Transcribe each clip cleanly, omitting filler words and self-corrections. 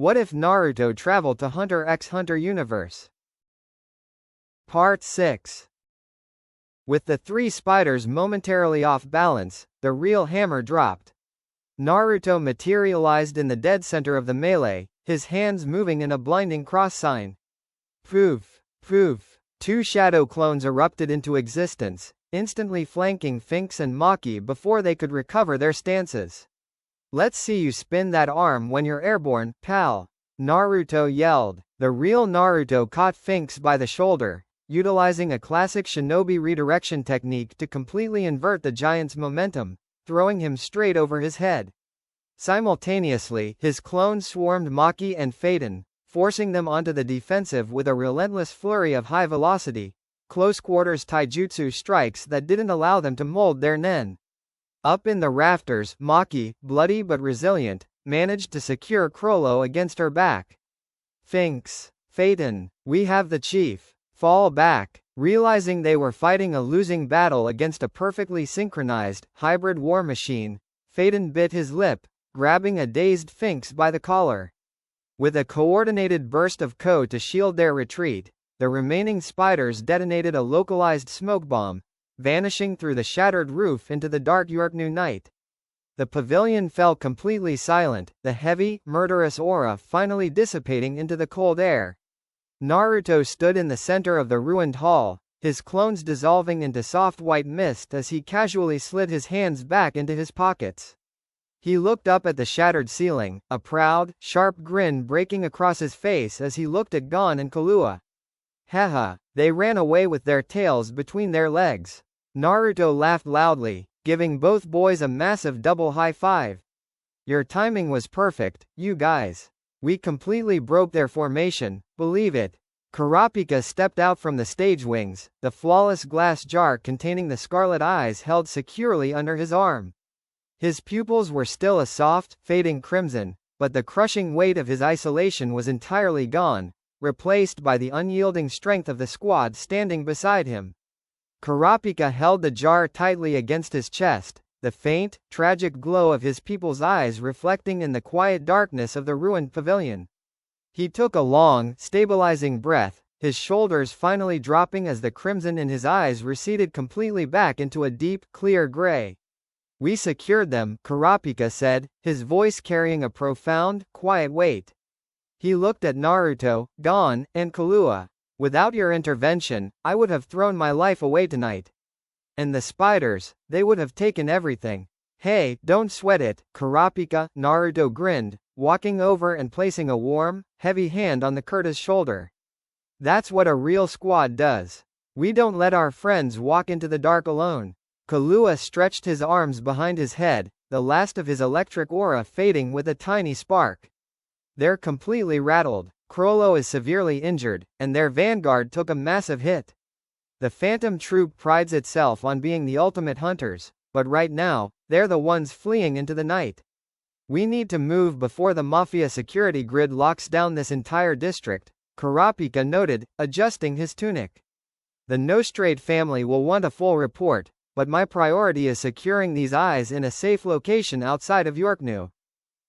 What if Naruto traveled to Hunter x Hunter universe? Part 6. With the three spiders momentarily off balance, the real hammer dropped. Naruto materialized in the dead center of the melee, his hands moving in a blinding cross sign. Poof! Poof! Two shadow clones erupted into existence, instantly flanking Finks and Maki before they could recover their stances. Let's see you spin that arm when you're airborne, pal! Naruto yelled. The real Naruto caught Finks by the shoulder, utilizing a classic shinobi redirection technique to completely invert the giant's momentum, throwing him straight over his head. Simultaneously, his clones swarmed Maki and Phaeton, forcing them onto the defensive with a relentless flurry of high-velocity, close-quarters taijutsu strikes that didn't allow them to mold their nen. Up in the rafters, Maki, bloody but resilient, managed to secure Chrollo against her back. Finks, Phaeton, we have the chief. Fall back. Realizing they were fighting a losing battle against a perfectly synchronized, hybrid war machine, Phaeton bit his lip, grabbing a dazed Finks by the collar. With a coordinated burst of Ko to shield their retreat, the remaining spiders detonated a localized smoke bomb, vanishing through the shattered roof into the dark Yorknu night. The pavilion fell completely silent, the heavy, murderous aura finally dissipating into the cold air. Naruto stood in the center of the ruined hall, his clones dissolving into soft white mist as he casually slid his hands back into his pockets. He looked up at the shattered ceiling, a proud, sharp grin breaking across his face as he looked at Gon and Killua. Haha, they ran away with their tails between their legs. Naruto laughed loudly, giving both boys a massive double high five. Your timing was perfect, you guys. We completely broke their formation, believe it. Kurapika stepped out from the stage wings, the flawless glass jar containing the scarlet eyes held securely under his arm. His pupils were still a soft, fading crimson, but the crushing weight of his isolation was entirely gone, replaced by the unyielding strength of the squad standing beside him. Kurapika held the jar tightly against his chest, the faint, tragic glow of his pupils' eyes reflecting in the quiet darkness of the ruined pavilion. He took a long, stabilizing breath, his shoulders finally dropping as the crimson in his eyes receded completely back into a deep, clear gray. We secured them, Kurapika said, his voice carrying a profound, quiet weight. He looked at Naruto, Gon, and Killua. Without your intervention, I would have thrown my life away tonight. And the spiders, they would have taken everything. Hey, don't sweat it, Kurapika, Naruto grinned, walking over and placing a warm, heavy hand on the Kurta's shoulder. That's what a real squad does. We don't let our friends walk into the dark alone. Killua stretched his arms behind his head, the last of his electric aura fading with a tiny spark. They're completely rattled. Chrollo is severely injured, and their vanguard took a massive hit. The Phantom Troop prides itself on being the ultimate hunters, but right now, they're the ones fleeing into the night. We need to move before the Mafia security grid locks down this entire district, Kurapika noted, adjusting his tunic. The Nostrade family will want a full report, but my priority is securing these eyes in a safe location outside of Yorknu.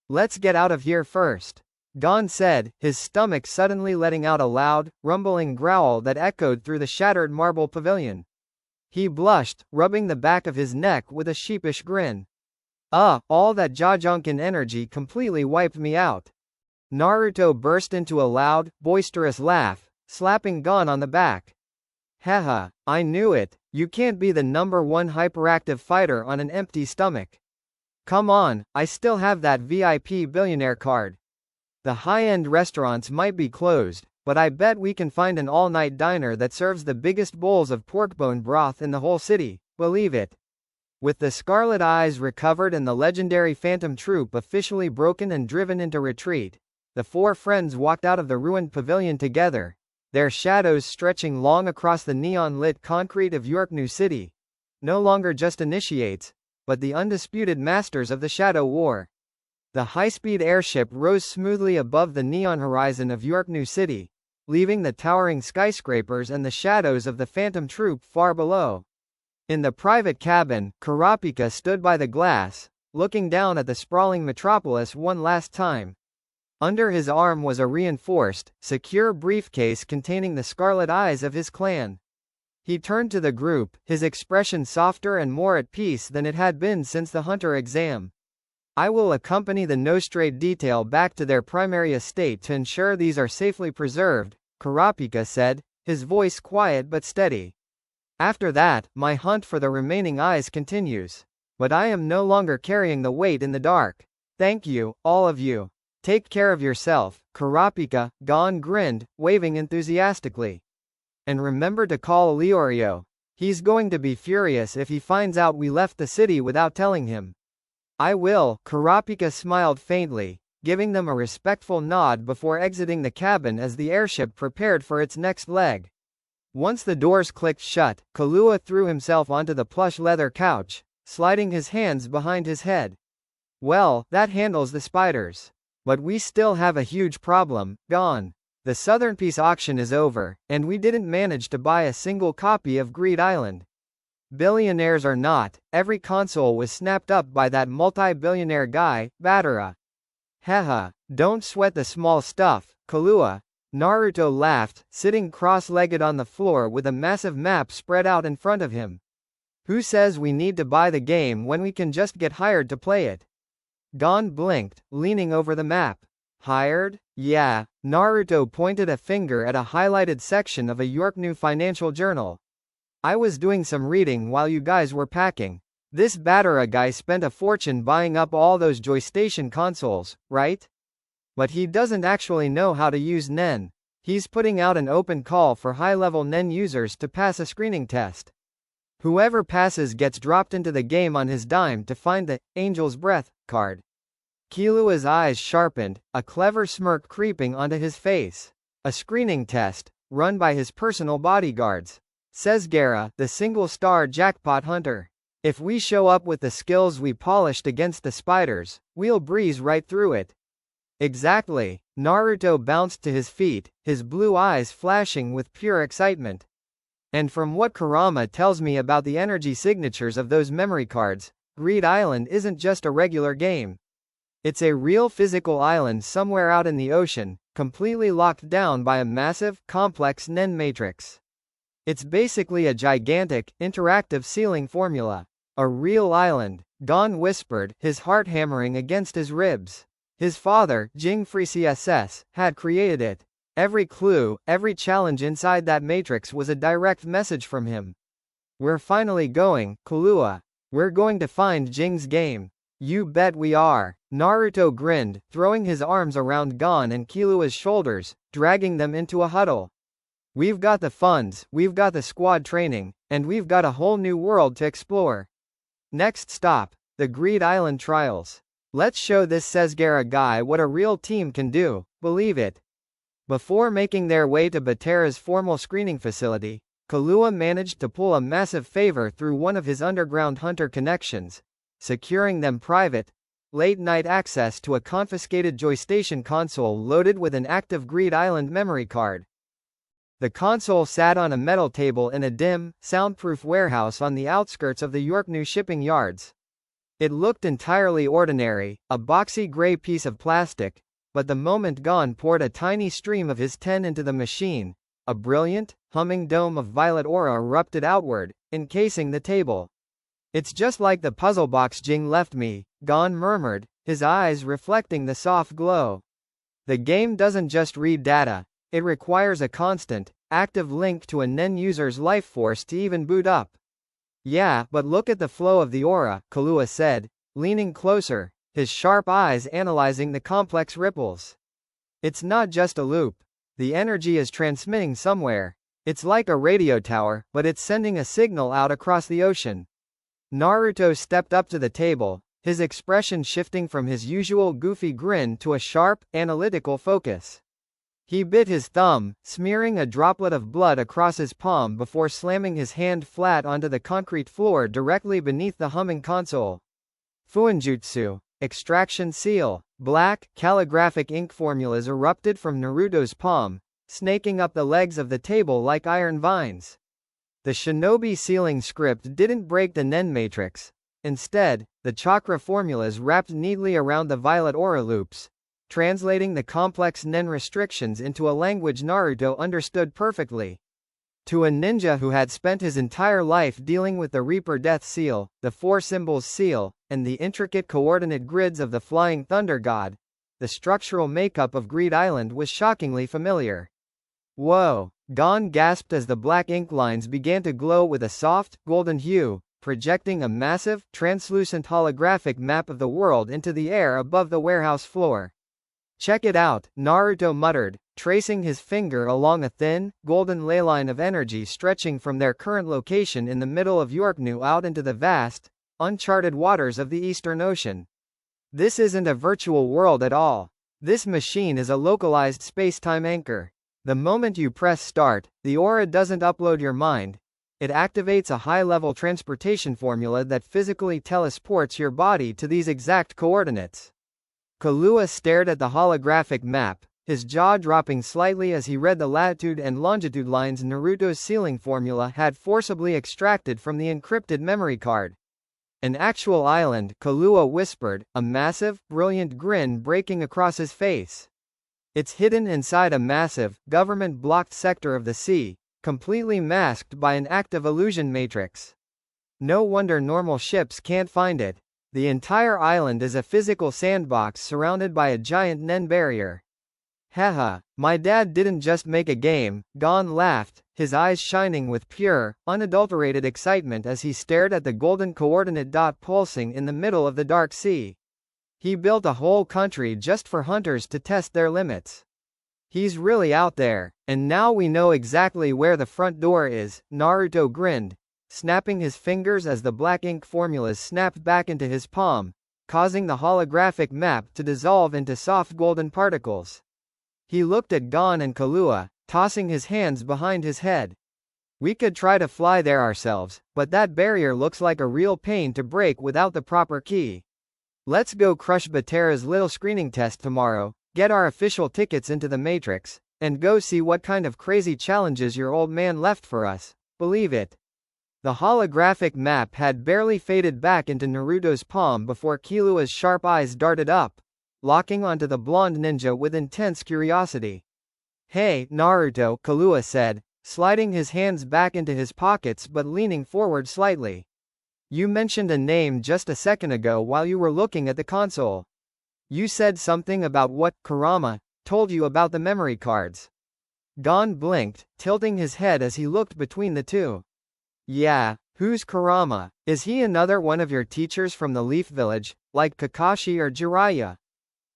Let's get out of here first. Gon said, his stomach suddenly letting out a loud, rumbling growl that echoed through the shattered marble pavilion. He blushed, rubbing the back of his neck with a sheepish grin. All that Jajunkin energy completely wiped me out. Naruto burst into a loud, boisterous laugh, slapping Gon on the back. Haha, I knew it, you can't be the #1 hyperactive fighter on an empty stomach. Come on, I still have that VIP billionaire card. The high-end restaurants might be closed, but I bet we can find an all-night diner that serves the biggest bowls of pork bone broth in the whole city, believe it. With the Scarlet Eyes recovered and the legendary Phantom Troop officially broken and driven into retreat, the four friends walked out of the ruined pavilion together, their shadows stretching long across the neon-lit concrete of Yorknu City. No longer just initiates, but the undisputed masters of the Shadow War. The high-speed airship rose smoothly above the neon horizon of Yorknu City, leaving the towering skyscrapers and the shadows of the Phantom Troop far below. In the private cabin, Kurapika stood by the glass, looking down at the sprawling metropolis one last time. Under his arm was a reinforced, secure briefcase containing the scarlet eyes of his clan. He turned to the group, his expression softer and more at peace than it had been since the hunter exam. I will accompany the Nostrade detail back to their primary estate to ensure these are safely preserved, Kurapika said, his voice quiet but steady. After that, my hunt for the remaining eyes continues. But I am no longer carrying the weight in the dark. Thank you, all of you. Take care of yourself, Kurapika, Gon grinned, waving enthusiastically. And remember to call Leorio. He's going to be furious if he finds out we left the city without telling him. I will, Kurapika smiled faintly, giving them a respectful nod before exiting the cabin as the airship prepared for its next leg. Once the doors clicked shut, Kahlua threw himself onto the plush leather couch, sliding his hands behind his head. Well, that handles the spiders. But we still have a huge problem, Gon. The Southern Peace auction is over, and we didn't manage to buy a single copy of Greed Island. Billionaires or not, every console was snapped up by that multi-billionaire guy, Batara. Haha, don't sweat the small stuff, Kahlua. Naruto laughed, sitting cross-legged on the floor with a massive map spread out in front of him. Who says we need to buy the game when we can just get hired to play it? Gon blinked, leaning over the map. Hired? Yeah, Naruto pointed a finger at a highlighted section of a York New Financial Journal. I was doing some reading while you guys were packing. This Batara guy spent a fortune buying up all those Joystation consoles, right? But he doesn't actually know how to use Nen. He's putting out an open call for high-level Nen users to pass a screening test. Whoever passes gets dropped into the game on his dime to find the Angel's Breath card. Killua's eyes sharpened, a clever smirk creeping onto his face. A screening test, run by his personal bodyguards. Says Gaara, the single-star jackpot hunter. If we show up with the skills we polished against the spiders, we'll breeze right through it. Exactly. Naruto bounced to his feet, his blue eyes flashing with pure excitement. And from what Kurama tells me about the energy signatures of those memory cards, Greed Island isn't just a regular game. It's a real physical island somewhere out in the ocean, completely locked down by a massive, complex Nen matrix. It's basically a gigantic, interactive ceiling formula. A real island, Gon whispered, his heart hammering against his ribs. His father, Jingfrisi SS, had created it. Every clue, every challenge inside that matrix was a direct message from him. We're finally going, Kahlua. We're going to find Jing's game. You bet we are. Naruto grinned, throwing his arms around Gon and Killua's shoulders, dragging them into a huddle. We've got the funds, we've got the squad training, and we've got a whole new world to explore. Next stop, the Greed Island trials. Let's show this Sesgara guy what a real team can do, believe it. Before making their way to Batara's formal screening facility, Kahlua managed to pull a massive favor through one of his underground hunter connections, securing them private, late-night access to a confiscated Joystation console loaded with an active Greed Island memory card. The console sat on a metal table in a dim, soundproof warehouse on the outskirts of the York New shipping yards. It looked entirely ordinary, a boxy gray piece of plastic, but the moment Gon poured a tiny stream of his ten into the machine, a brilliant, humming dome of violet aura erupted outward, encasing the table. It's just like the puzzle box Jing left me, Gon murmured, his eyes reflecting the soft glow. The game doesn't just read data, it requires a constant, active link to a Nen user's life force to even boot up. Yeah, but look at the flow of the aura, Kahlua said, leaning closer, his sharp eyes analyzing the complex ripples. It's not just a loop. The energy is transmitting somewhere. It's like a radio tower, but it's sending a signal out across the ocean. Naruto stepped up to the table, his expression shifting from his usual goofy grin to a sharp, analytical focus. He bit his thumb, smearing a droplet of blood across his palm before slamming his hand flat onto the concrete floor directly beneath the humming console. Fuinjutsu. Extraction seal. Black, calligraphic ink formulas erupted from Naruto's palm, snaking up the legs of the table like iron vines. The shinobi sealing script didn't break the Nen matrix. Instead, the chakra formulas wrapped neatly around the violet aura loops, translating the complex nen restrictions into a language Naruto understood perfectly. To a ninja who had spent his entire life dealing with the Reaper Death Seal, the Four Symbols Seal, and the intricate coordinate grids of the Flying Thunder God, the structural makeup of Greed Island was shockingly familiar. Whoa! Gon gasped as the black ink lines began to glow with a soft, golden hue, projecting a massive, translucent holographic map of the world into the air above the warehouse floor. Check it out, Naruto muttered, tracing his finger along a thin, golden ley line of energy stretching from their current location in the middle of Yorknu out into the vast, uncharted waters of the Eastern Ocean. This isn't a virtual world at all. This machine is a localized space-time anchor. The moment you press start, the aura doesn't upload your mind. It activates a high-level transportation formula that physically teleports your body to these exact coordinates. Killua stared at the holographic map, his jaw dropping slightly as he read the latitude and longitude lines Naruto's sealing formula had forcibly extracted from the encrypted memory card. An actual island, Killua whispered, a massive, brilliant grin breaking across his face. It's hidden inside a massive, government-blocked sector of the sea, completely masked by an active illusion matrix. No wonder normal ships can't find it. The entire island is a physical sandbox surrounded by a giant nen barrier. Haha, my dad didn't just make a game, Gon laughed, his eyes shining with pure, unadulterated excitement as he stared at the golden coordinate dot pulsing in the middle of the dark sea. He built a whole country just for hunters to test their limits. He's really out there, and now we know exactly where the front door is, Naruto grinned, snapping his fingers as the black ink formulas snapped back into his palm, causing the holographic map to dissolve into soft golden particles. He looked at Gon and Killua, tossing his hands behind his head. We could try to fly there ourselves, but that barrier looks like a real pain to break without the proper key. Let's go crush Batera's little screening test tomorrow, get our official tickets into the Matrix, and go see what kind of crazy challenges your old man left for us. Believe it. The holographic map had barely faded back into Naruto's palm before Killua's sharp eyes darted up, locking onto the blonde ninja with intense curiosity. Hey, Naruto, Killua said, sliding his hands back into his pockets but leaning forward slightly. You mentioned a name just a second ago while you were looking at the console. You said something about what Kurama told you about the memory cards. Gon blinked, tilting his head as he looked between the two. Yeah, who's Kurama? Is he another one of your teachers from the Leaf Village, like Kakashi or Jiraiya?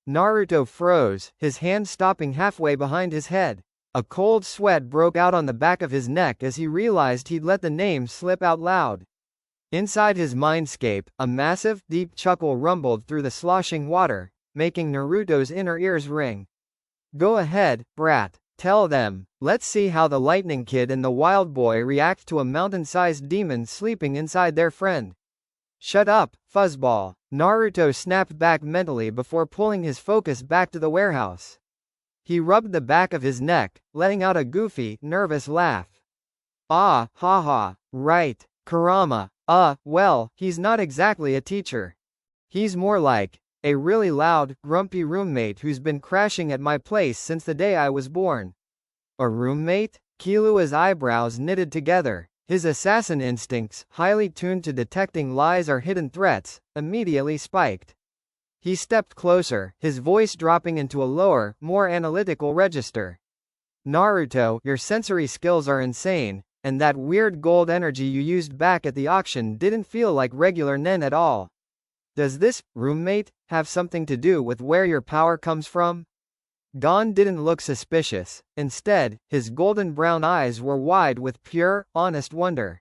Naruto froze, his hand stopping halfway behind his head. A cold sweat broke out on the back of his neck as he realized he'd let the name slip out loud. Inside his mindscape, a massive, deep chuckle rumbled through the sloshing water, making Naruto's inner ears ring. Go ahead, brat. Tell them. Let's see how the Lightning Kid and the Wild Boy react to a mountain-sized demon sleeping inside their friend. Shut up, fuzzball. Naruto snapped back mentally before pulling his focus back to the warehouse. He rubbed the back of his neck, letting out a goofy, nervous laugh. Ah, haha, right, Kurama. Well, he's not exactly a teacher. He's more like a really loud, grumpy roommate who's been crashing at my place since the day I was born. A roommate? Killua's eyebrows knitted together. His assassin instincts, highly tuned to detecting lies or hidden threats, immediately spiked. He stepped closer, his voice dropping into a lower, more analytical register. Naruto, your sensory skills are insane, and that weird gold energy you used back at the auction didn't feel like regular nen at all. Does this roommate have something to do with where your power comes from? Gon didn't look suspicious. Instead, his golden brown eyes were wide with pure, honest wonder.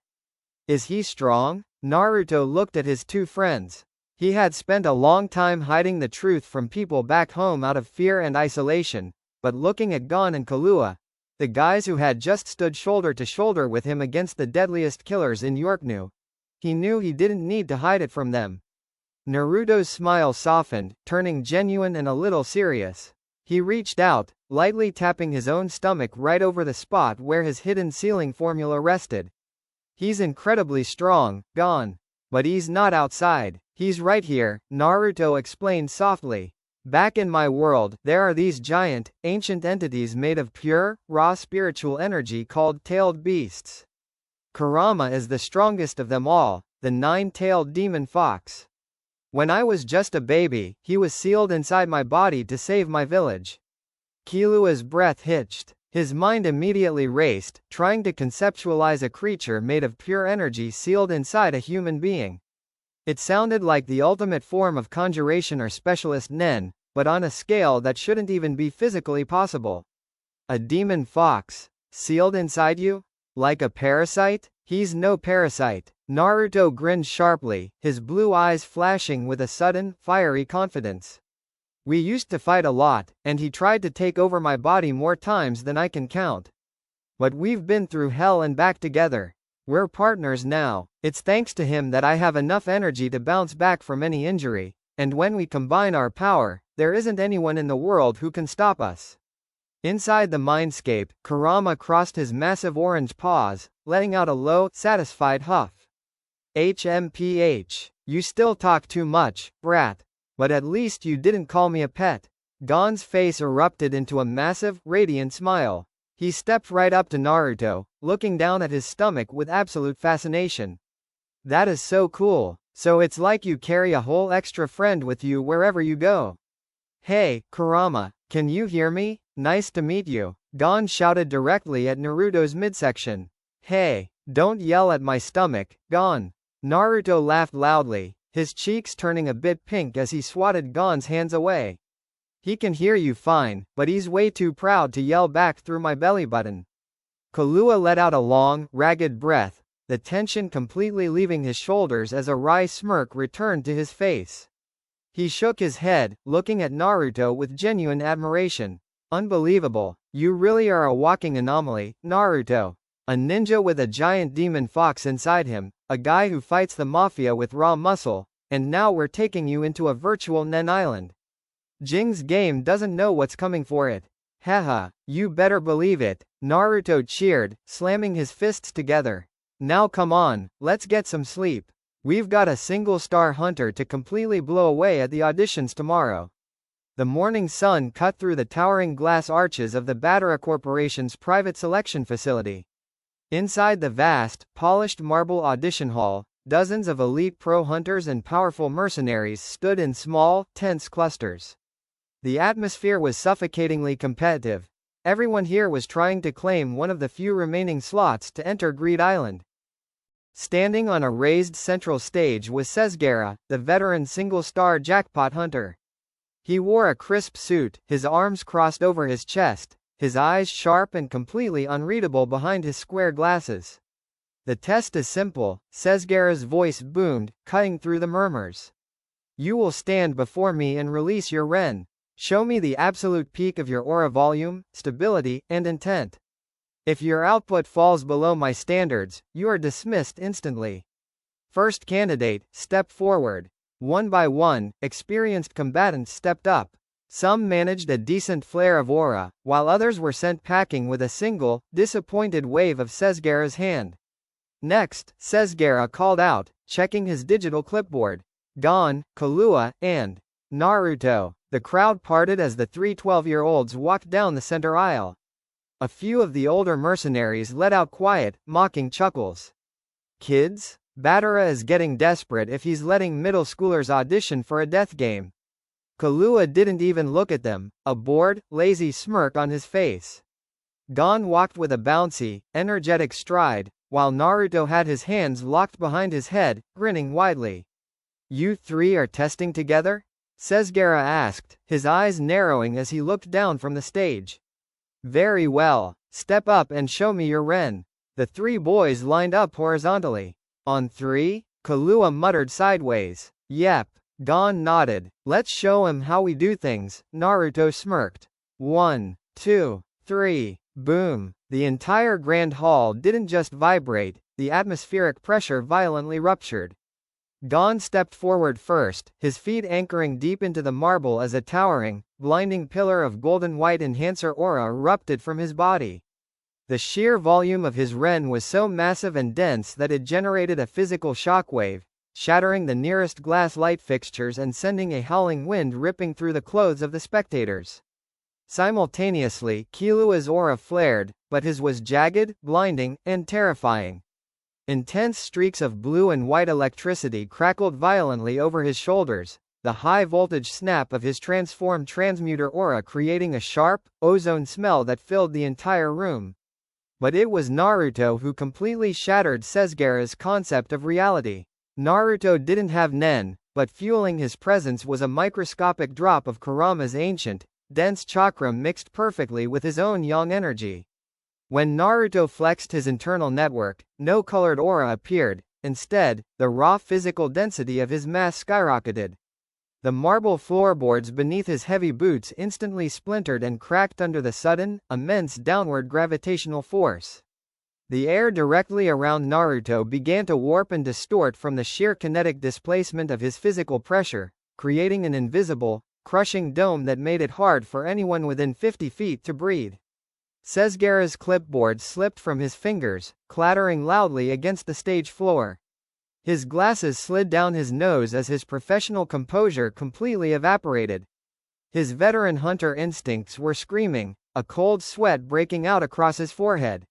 Is he strong? Naruto looked at his two friends. He had spent a long time hiding the truth from people back home out of fear and isolation, but looking at Gon and Killua, the guys who had just stood shoulder to shoulder with him against the deadliest killers in Yorknu, he knew he didn't need to hide it from them. Naruto's smile softened, turning genuine and a little serious. He reached out, lightly tapping his own stomach right over the spot where his hidden sealing formula rested. He's incredibly strong, Gon. But he's not outside. He's right here, Naruto explained softly. Back in my world, there are these giant, ancient entities made of pure, raw spiritual energy called tailed beasts. Kurama is the strongest of them all, the nine-tailed demon fox. When I was just a baby, he was sealed inside my body to save my village. Killua's breath hitched. His mind immediately raced, trying to conceptualize a creature made of pure energy sealed inside a human being. It sounded like the ultimate form of conjuration or specialist nen, but on a scale that shouldn't even be physically possible. A demon fox, sealed inside you? Like a parasite? He's no parasite. Naruto grinned sharply, his blue eyes flashing with a sudden, fiery confidence. We used to fight a lot, and he tried to take over my body more times than I can count. But we've been through hell and back together. We're partners now. It's thanks to him that I have enough energy to bounce back from any injury, and when we combine our power, there isn't anyone in the world who can stop us. Inside the mindscape, Kurama crossed his massive orange paws, letting out a low, satisfied huff. HMPH. You still talk too much, brat. But at least you didn't call me a pet. Gon's face erupted into a massive, radiant smile. He stepped right up to Naruto, looking down at his stomach with absolute fascination. That is so cool. So it's like you carry a whole extra friend with you wherever you go. Hey, Kurama, can you hear me? Nice to meet you. Gon shouted directly at Naruto's midsection. Hey, don't yell at my stomach, Gon. Naruto laughed loudly, his cheeks turning a bit pink as he swatted Gon's hands away. He can hear you fine, but he's way too proud to yell back through my belly button. Killua let out a long, ragged breath, the tension completely leaving his shoulders as a wry smirk returned to his face. He shook his head, looking at Naruto with genuine admiration. Unbelievable. You really are a walking anomaly, Naruto. A ninja with a giant demon fox inside him, a guy who fights the mafia with raw muscle, and now we're taking you into a virtual Nen Island. Jing's game doesn't know what's coming for it. Haha, you better believe it, Naruto cheered, slamming his fists together. Now come on, let's get some sleep. We've got a single-star hunter to completely blow away at the auditions tomorrow. The morning sun cut through the towering glass arches of the Batara Corporation's private selection facility. Inside the vast, polished marble audition hall, dozens of elite pro hunters and powerful mercenaries stood in small, tense clusters. The atmosphere was suffocatingly competitive. Everyone here was trying to claim one of the few remaining slots to enter Greed Island. Standing on a raised central stage was Sesgara, the veteran single-star jackpot hunter. He wore a crisp suit, his arms crossed over his chest, his eyes sharp and completely unreadable behind his square glasses. The test is simple, Sesgara's voice boomed, cutting through the murmurs. You will stand before me and release your Ren. Show me the absolute peak of your aura volume, stability, and intent. If your output falls below my standards, you are dismissed instantly. First candidate, step forward. One by one, experienced combatants stepped up. Some managed a decent flare of aura, while others were sent packing with a single, disappointed wave of Sesgara's hand. Next, Sesgara called out, checking his digital clipboard. Gon, Killua, and Naruto. The crowd parted as the three 12-year-olds walked down the center aisle. A few of the older mercenaries let out quiet, mocking chuckles. Kids? Batara is getting desperate if he's letting middle schoolers audition for a death game. Killua didn't even look at them, a bored, lazy smirk on his face. Gon walked with a bouncy, energetic stride, while Naruto had his hands locked behind his head, grinning widely. You three are testing together? Sesgara asked, his eyes narrowing as he looked down from the stage. Very well, step up and show me your Ren. The three boys lined up horizontally. On three? Killua muttered sideways. Yep. Gon nodded. Let's show him how we do things, Naruto smirked. 1, 2, 3, boom. The entire grand hall didn't just vibrate, the atmospheric pressure violently ruptured. Gon stepped forward first, his feet anchoring deep into the marble as a towering, blinding pillar of golden white enhancer aura erupted from his body. The sheer volume of his Ren was so massive and dense that it generated a physical shockwave, shattering the nearest glass light fixtures and sending a howling wind ripping through the clothes of the spectators. Simultaneously, Killua's aura flared, but his was jagged, blinding, and terrifying. Intense streaks of blue and white electricity crackled violently over his shoulders, the high-voltage snap of his transformed transmuter aura creating a sharp, ozone smell that filled the entire room. But it was Naruto who completely shattered Sesgara's concept of reality. Naruto didn't have Nen, but fueling his presence was a microscopic drop of Kurama's ancient, dense chakra mixed perfectly with his own yang energy. When Naruto flexed his internal network, no colored aura appeared. Instead, the raw physical density of his mass skyrocketed. The marble floorboards beneath his heavy boots instantly splintered and cracked under the sudden, immense downward gravitational force. The air directly around Naruto began to warp and distort from the sheer kinetic displacement of his physical pressure, creating an invisible, crushing dome that made it hard for anyone within 50 feet to breathe. Sesgara's clipboard slipped from his fingers, clattering loudly against the stage floor. His glasses slid down his nose as his professional composure completely evaporated. His veteran hunter instincts were screaming, a cold sweat breaking out across his forehead.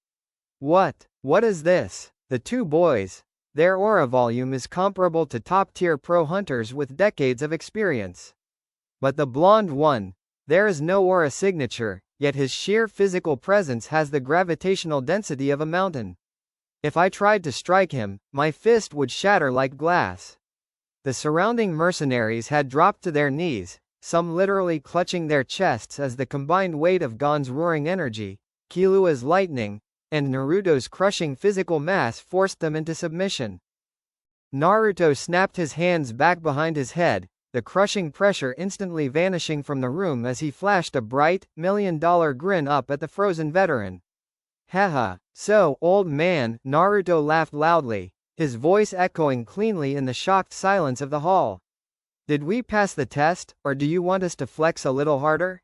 What is this? The two boys. Their aura volume is comparable to top-tier pro hunters with decades of experience. But the blonde one, there is no aura signature, yet his sheer physical presence has the gravitational density of a mountain. If I tried to strike him, my fist would shatter like glass. The surrounding mercenaries had dropped to their knees, some literally clutching their chests as the combined weight of Gon's roaring energy, Killua's lightning, and Naruto's crushing physical mass forced them into submission. Naruto snapped his hands back behind his head, the crushing pressure instantly vanishing from the room as he flashed a bright, million-dollar grin up at the frozen veteran. Haha, so, old man, Naruto laughed loudly, his voice echoing cleanly in the shocked silence of the hall. Did we pass the test, or do you want us to flex a little harder?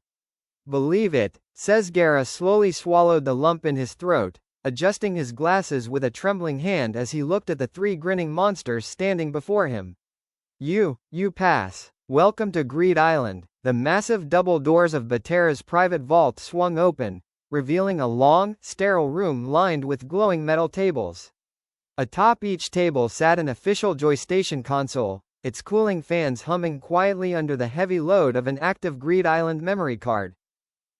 Believe it, Sesgara slowly swallowed the lump in his throat, adjusting his glasses with a trembling hand as he looked at the three grinning monsters standing before him. You pass. Welcome to Greed Island. The massive double doors of Batera's private vault swung open, revealing a long, sterile room lined with glowing metal tables. Atop each table sat an official Joystation console, its cooling fans humming quietly under the heavy load of an active Greed Island memory card.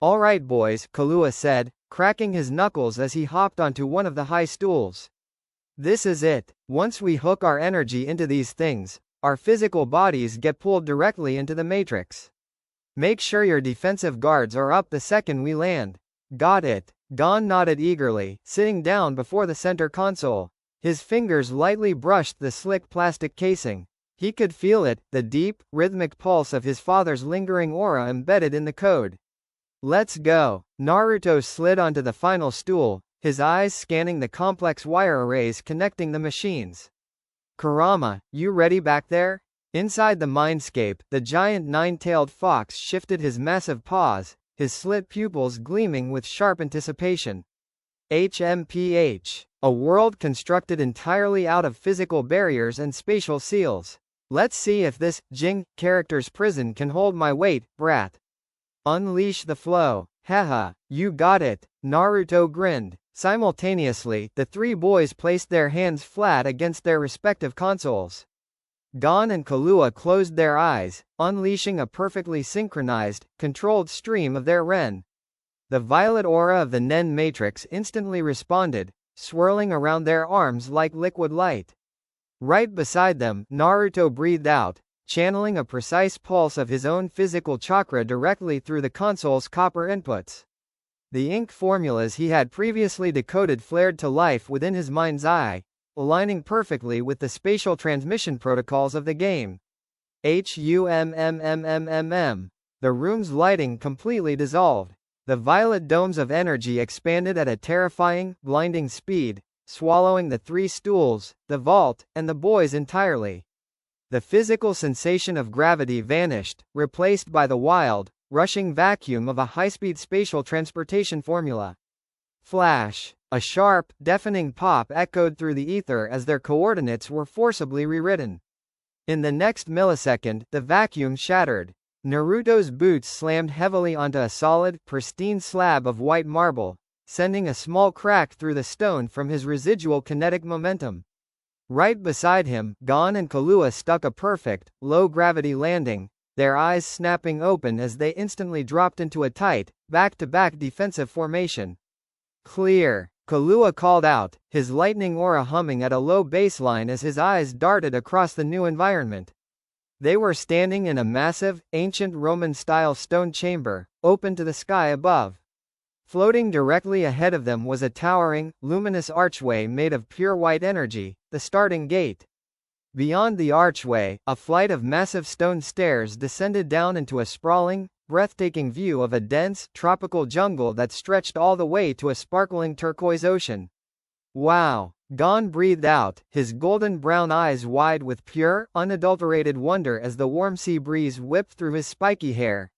All right boys, Killua said, cracking his knuckles as he hopped onto one of the high stools. This is it. Once we hook our energy into these things, our physical bodies get pulled directly into the Matrix. Make sure your defensive guards are up the second we land. Got it. Gon nodded eagerly, sitting down before the center console. His fingers lightly brushed the slick plastic casing. He could feel it, the deep, rhythmic pulse of his father's lingering aura embedded in the code. Let's go. Naruto slid onto the final stool, his eyes scanning the complex wire arrays connecting the machines. Kurama, you ready back there? Inside the mindscape, the giant nine-tailed fox shifted his massive paws, his slit pupils gleaming with sharp anticipation. HMPH. A world constructed entirely out of physical barriers and spatial seals. Let's see if this, Jing, character's prison can hold my weight, brat. Unleash the flow. Haha, you got it. Naruto grinned. Simultaneously, the three boys placed their hands flat against their respective consoles. Gon and Killua closed their eyes, unleashing a perfectly synchronized, controlled stream of their Ren. The violet aura of the Nen Matrix instantly responded, swirling around their arms like liquid light. Right beside them, Naruto breathed out, channeling a precise pulse of his own physical chakra directly through the console's copper inputs. The ink formulas he had previously decoded flared to life within his mind's eye, aligning perfectly with the spatial transmission protocols of the game. HUMMMMMM. The room's lighting completely dissolved. The violet domes of energy expanded at a terrifying, blinding speed, swallowing the three stools, the vault, and the boys entirely. The physical sensation of gravity vanished, replaced by the wild, rushing vacuum of a high-speed spatial transportation formula. Flash. A sharp, deafening pop echoed through the ether as their coordinates were forcibly rewritten. In the next millisecond, the vacuum shattered. Naruto's boots slammed heavily onto a solid, pristine slab of white marble, sending a small crack through the stone from his residual kinetic momentum. Right beside him, Gon and Killua stuck a perfect, low-gravity landing, their eyes snapping open as they instantly dropped into a tight, back-to-back defensive formation. Clear, Killua called out, his lightning aura humming at a low baseline as his eyes darted across the new environment. They were standing in a massive, ancient Roman-style stone chamber, open to the sky above. Floating directly ahead of them was a towering, luminous archway made of pure white energy, the starting gate. Beyond the archway, a flight of massive stone stairs descended down into a sprawling, breathtaking view of a dense, tropical jungle that stretched all the way to a sparkling turquoise ocean. Wow! Gon breathed out, his golden brown eyes wide with pure, unadulterated wonder as the warm sea breeze whipped through his spiky hair.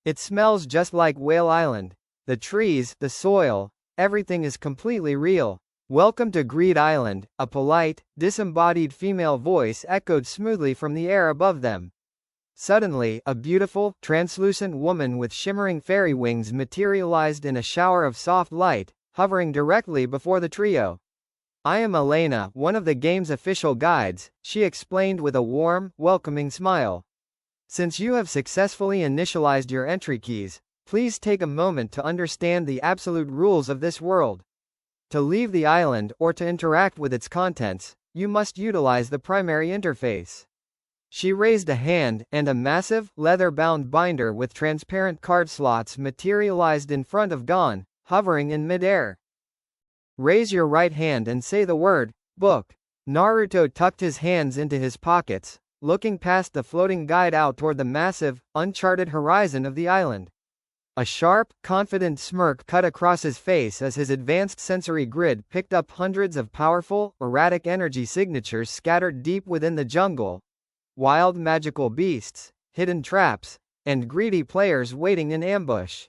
It smells just like Whale Island. The trees, the soil, everything is completely real. Welcome to Greed Island, a polite, disembodied female voice echoed smoothly from the air above them. Suddenly, a beautiful, translucent woman with shimmering fairy wings materialized in a shower of soft light, hovering directly before the trio. I am Elena, one of the game's official guides, she explained with a warm, welcoming smile. Since you have successfully initialized your entry keys, please take a moment to understand the absolute rules of this world. To leave the island, or to interact with its contents, you must utilize the primary interface. She raised a hand, and a massive, leather-bound binder with transparent card slots materialized in front of Gon, hovering in mid-air. Raise your right hand and say the word, book. Naruto tucked his hands into his pockets, looking past the floating guide out toward the massive, uncharted horizon of the island. A sharp, confident smirk cut across his face as his advanced sensory grid picked up hundreds of powerful, erratic energy signatures scattered deep within the jungle. Wild magical beasts, hidden traps, and greedy players waiting in ambush.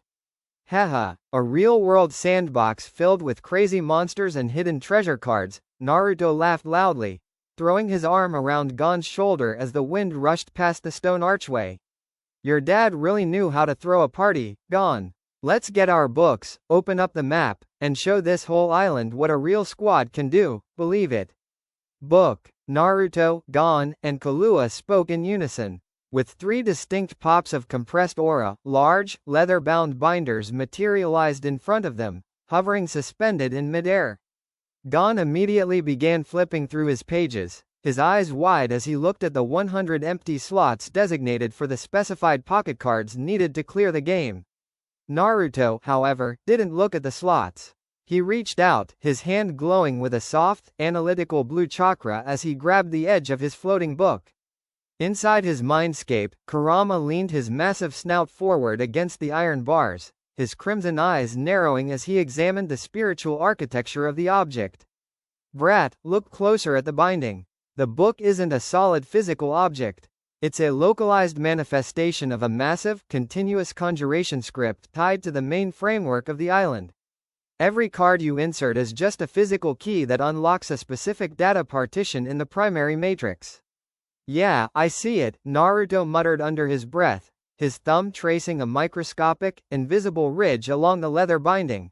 Haha, a real-world sandbox filled with crazy monsters and hidden treasure cards, Naruto laughed loudly, throwing his arm around Gon's shoulder as the wind rushed past the stone archway. Your dad really knew how to throw a party, Gon. Let's get our books, open up the map, and show this whole island what a real squad can do, believe it. Book. Naruto, Gon, and Killua spoke in unison. With 3 distinct pops of compressed aura, large, leather-bound binders materialized in front of them, hovering suspended in midair. Gon immediately began flipping through his pages, his eyes wide as he looked at the 100 empty slots designated for the specified pocket cards needed to clear the game. Naruto, however, didn't look at the slots. He reached out, his hand glowing with a soft, analytical blue chakra as he grabbed the edge of his floating book. Inside his mindscape, Kurama leaned his massive snout forward against the iron bars, his crimson eyes narrowing as he examined the spiritual architecture of the object. Brat, look closer at the binding. The book isn't a solid physical object. It's a localized manifestation of a massive, continuous conjuration script tied to the main framework of the island. Every card you insert is just a physical key that unlocks a specific data partition in the primary matrix. Yeah, I see it, Naruto muttered under his breath, his thumb tracing a microscopic, invisible ridge along the leather binding.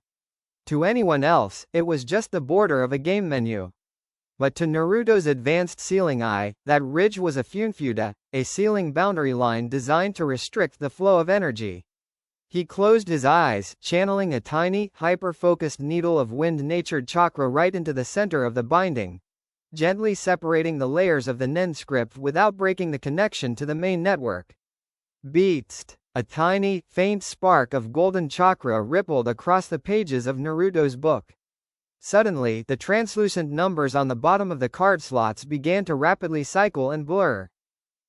To anyone else, it was just the border of a game menu. But to Naruto's advanced sealing eye, that ridge was a funfuda, a sealing boundary line designed to restrict the flow of energy. He closed his eyes, channeling a tiny, hyper-focused needle of wind-natured chakra right into the center of the binding, gently separating the layers of the Nen script without breaking the connection to the main network. Beast! A tiny, faint spark of golden chakra rippled across the pages of Naruto's book. Suddenly, the translucent numbers on the bottom of the card slots began to rapidly cycle and blur.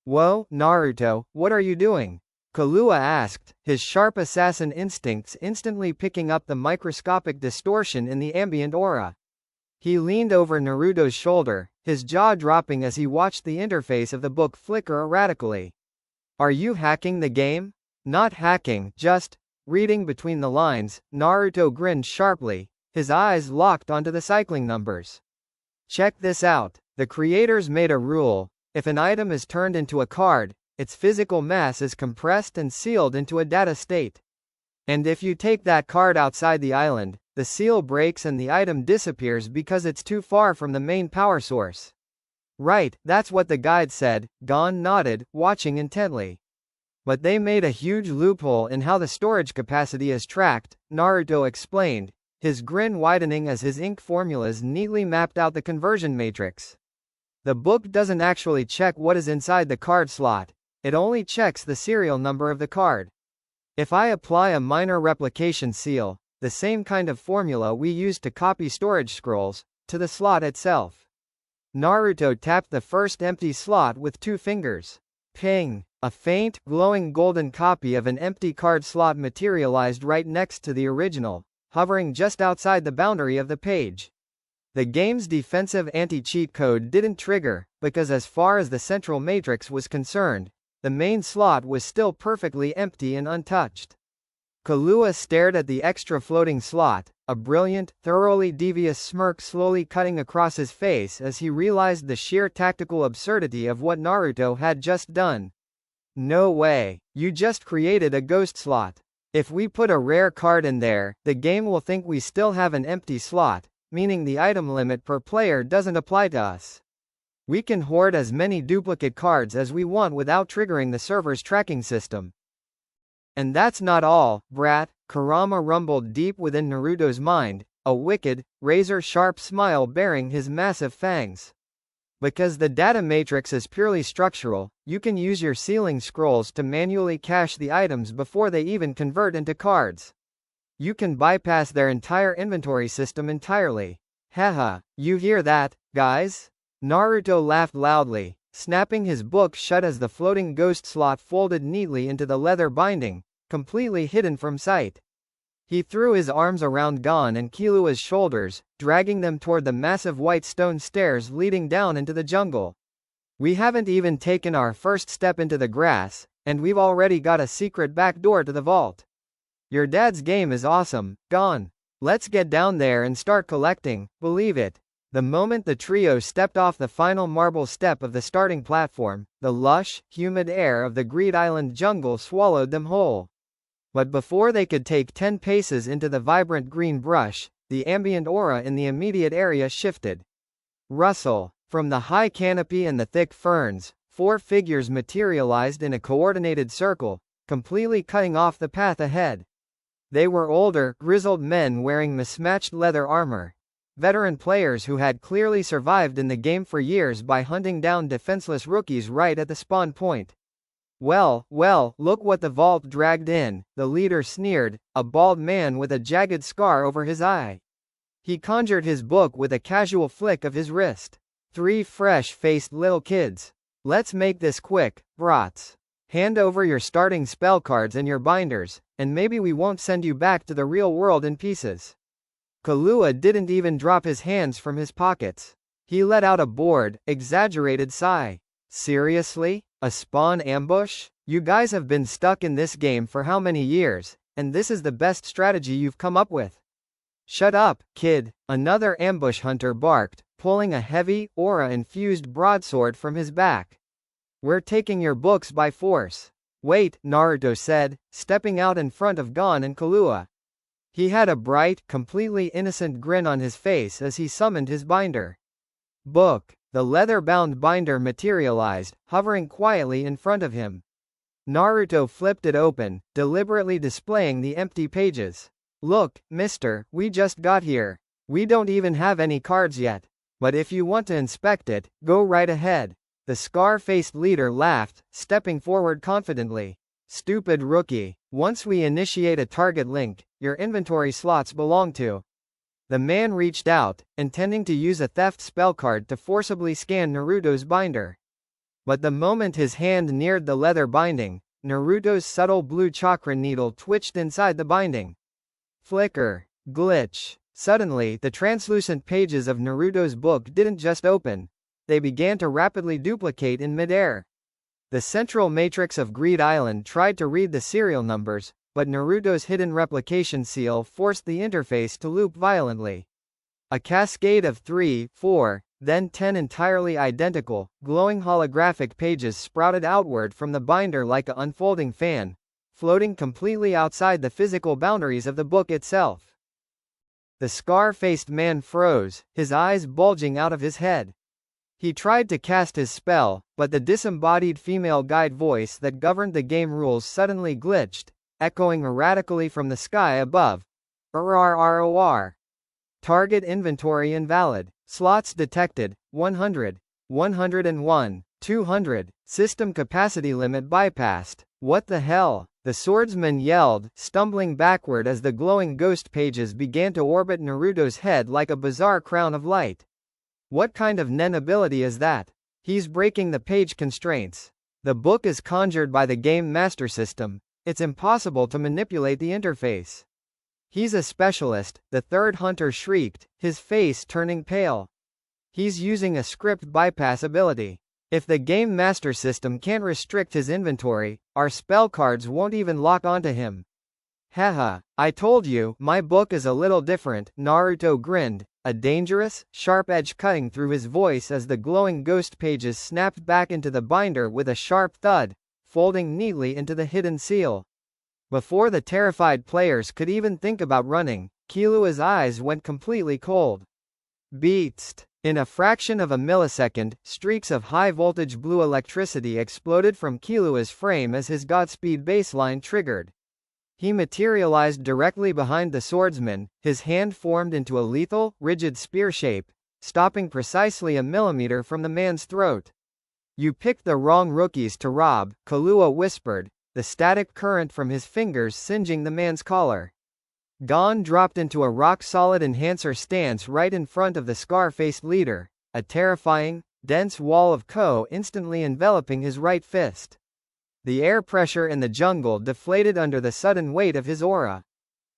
Whoa, Naruto, what are you doing? Killua asked, his sharp assassin instincts instantly picking up the microscopic distortion in the ambient aura. He leaned over Naruto's shoulder, his jaw dropping as he watched the interface of the book flicker erratically. Are you hacking the game? Not hacking, just reading between the lines, Naruto grinned sharply, his eyes locked onto the cycling numbers. Check this out. The creators made a rule. If an item is turned into a card, its physical mass is compressed and sealed into a data state. And if you take that card outside the island, the seal breaks and the item disappears because it's too far from the main power source. Right, that's what the guide said. Gon nodded, watching intently. But they made a huge loophole in how the storage capacity is tracked, Naruto explained, his grin widening as his ink formulas neatly mapped out the conversion matrix. The book doesn't actually check what is inside the card slot, it only checks the serial number of the card. If I apply a minor replication seal, the same kind of formula we use to copy storage scrolls, to the slot itself. Naruto tapped the first empty slot with 2 fingers. Ping! A faint, glowing golden copy of an empty card slot materialized right next to the original, hovering just outside the boundary of the page. The game's defensive anti-cheat code didn't trigger, because as far as the central matrix was concerned, the main slot was still perfectly empty and untouched. Kahlua stared at the extra floating slot, a brilliant, thoroughly devious smirk slowly cutting across his face as he realized the sheer tactical absurdity of what Naruto had just done. No way, you just created a ghost slot. If we put a rare card in there, the game will think we still have an empty slot, meaning the item limit per player doesn't apply to us. We can hoard as many duplicate cards as we want without triggering the server's tracking system. And that's not all, brat, Kurama rumbled deep within Naruto's mind, a wicked, razor-sharp smile bearing his massive fangs. Because the data matrix is purely structural, you can use your sealing scrolls to manually cache the items before they even convert into cards. You can bypass their entire inventory system entirely. Haha, you hear that, guys? Naruto laughed loudly, snapping his book shut as the floating ghost slot folded neatly into the leather binding, completely hidden from sight. He threw his arms around Gon and Killua's shoulders, dragging them toward the massive white stone stairs leading down into the jungle. We haven't even taken our first step into the grass, and we've already got a secret back door to the vault. Your dad's game is awesome, Gon. Let's get down there and start collecting, believe it. The moment the trio stepped off the final marble step of the starting platform, the lush, humid air of the Greed Island jungle swallowed them whole. But before they could take 10 paces into the vibrant green brush, the ambient aura in the immediate area shifted. Rustle. From the high canopy and the thick ferns, 4 figures materialized in a coordinated circle, completely cutting off the path ahead. They were older, grizzled men wearing mismatched leather armor. Veteran players who had clearly survived in the game for years by hunting down defenseless rookies right at the spawn point. Well, look what the vault dragged in, the leader sneered, a bald man with a jagged scar over his eye. He conjured his book with a casual flick of his wrist. 3 fresh-faced little kids. Let's make this quick, brats. Hand over your starting spell cards and your binders, and maybe we won't send you back to the real world in pieces. Kahlua didn't even drop his hands from his pockets. He let out a bored, exaggerated sigh. Seriously? A spawn ambush? You guys have been stuck in this game for how many years, and this is the best strategy you've come up with? Shut up, kid, another ambush hunter barked, pulling a heavy, aura-infused broadsword from his back. We're taking your books by force. Wait, Naruto said, stepping out in front of Gon and Kahlua. He had a bright, completely innocent grin on his face as he summoned his binder. Book. The leather-bound binder materialized, hovering quietly in front of him. Naruto flipped it open, deliberately displaying the empty pages. Look, mister, we just got here. We don't even have any cards yet. But if you want to inspect it, go right ahead. The scar-faced leader laughed, stepping forward confidently. Stupid rookie. Once we initiate a target link, your inventory slots belong to. The man reached out, intending to use a theft spell card to forcibly scan Naruto's binder. But the moment his hand neared the leather binding, Naruto's subtle blue chakra needle twitched inside the binding. Flicker. Glitch. Suddenly, the translucent pages of Naruto's book didn't just open. They began to rapidly duplicate in midair. The central matrix of Greed Island tried to read the serial numbers, but Naruto's hidden replication seal forced the interface to loop violently. A cascade of 3, 4, Then 10 entirely identical, glowing holographic pages sprouted outward from the binder like an unfolding fan, floating completely outside the physical boundaries of the book itself. The scar-faced man froze, his eyes bulging out of his head. He tried to cast his spell, but the disembodied female guide voice that governed the game rules suddenly glitched, echoing erratically from the sky above. RRROR. Target inventory invalid. Slots detected, 100. 101. 200. System capacity limit bypassed. What the hell? The swordsman yelled, stumbling backward as the glowing ghost pages began to orbit Naruto's head like a bizarre crown of light. What kind of Nen ability is that? He's breaking the page constraints. The book is conjured by the Game Master System. It's impossible to manipulate the interface. He's a specialist, the third hunter shrieked, his face turning pale. He's using a script bypass ability. If the Game Master System can't restrict his inventory, our spell cards won't even lock onto him. Haha, I told you, my book is a little different, Naruto grinned, a dangerous, sharp edge cutting through his voice as the glowing ghost pages snapped back into the binder with a sharp thud, folding neatly into the hidden seal. Before the terrified players could even think about running, Killua's eyes went completely cold. Beast. In a fraction of a millisecond, streaks of high-voltage blue electricity exploded from Killua's frame as his Godspeed baseline triggered. He materialized directly behind the swordsman, his hand formed into a lethal, rigid spear shape, stopping precisely a millimeter from the man's throat. You picked the wrong rookies to rob, Killua whispered, the static current from his fingers singeing the man's collar. Gon dropped into a rock-solid enhancer stance right in front of the scar-faced leader, a terrifying, dense wall of Ko instantly enveloping his right fist. The air pressure in the jungle deflated under the sudden weight of his aura.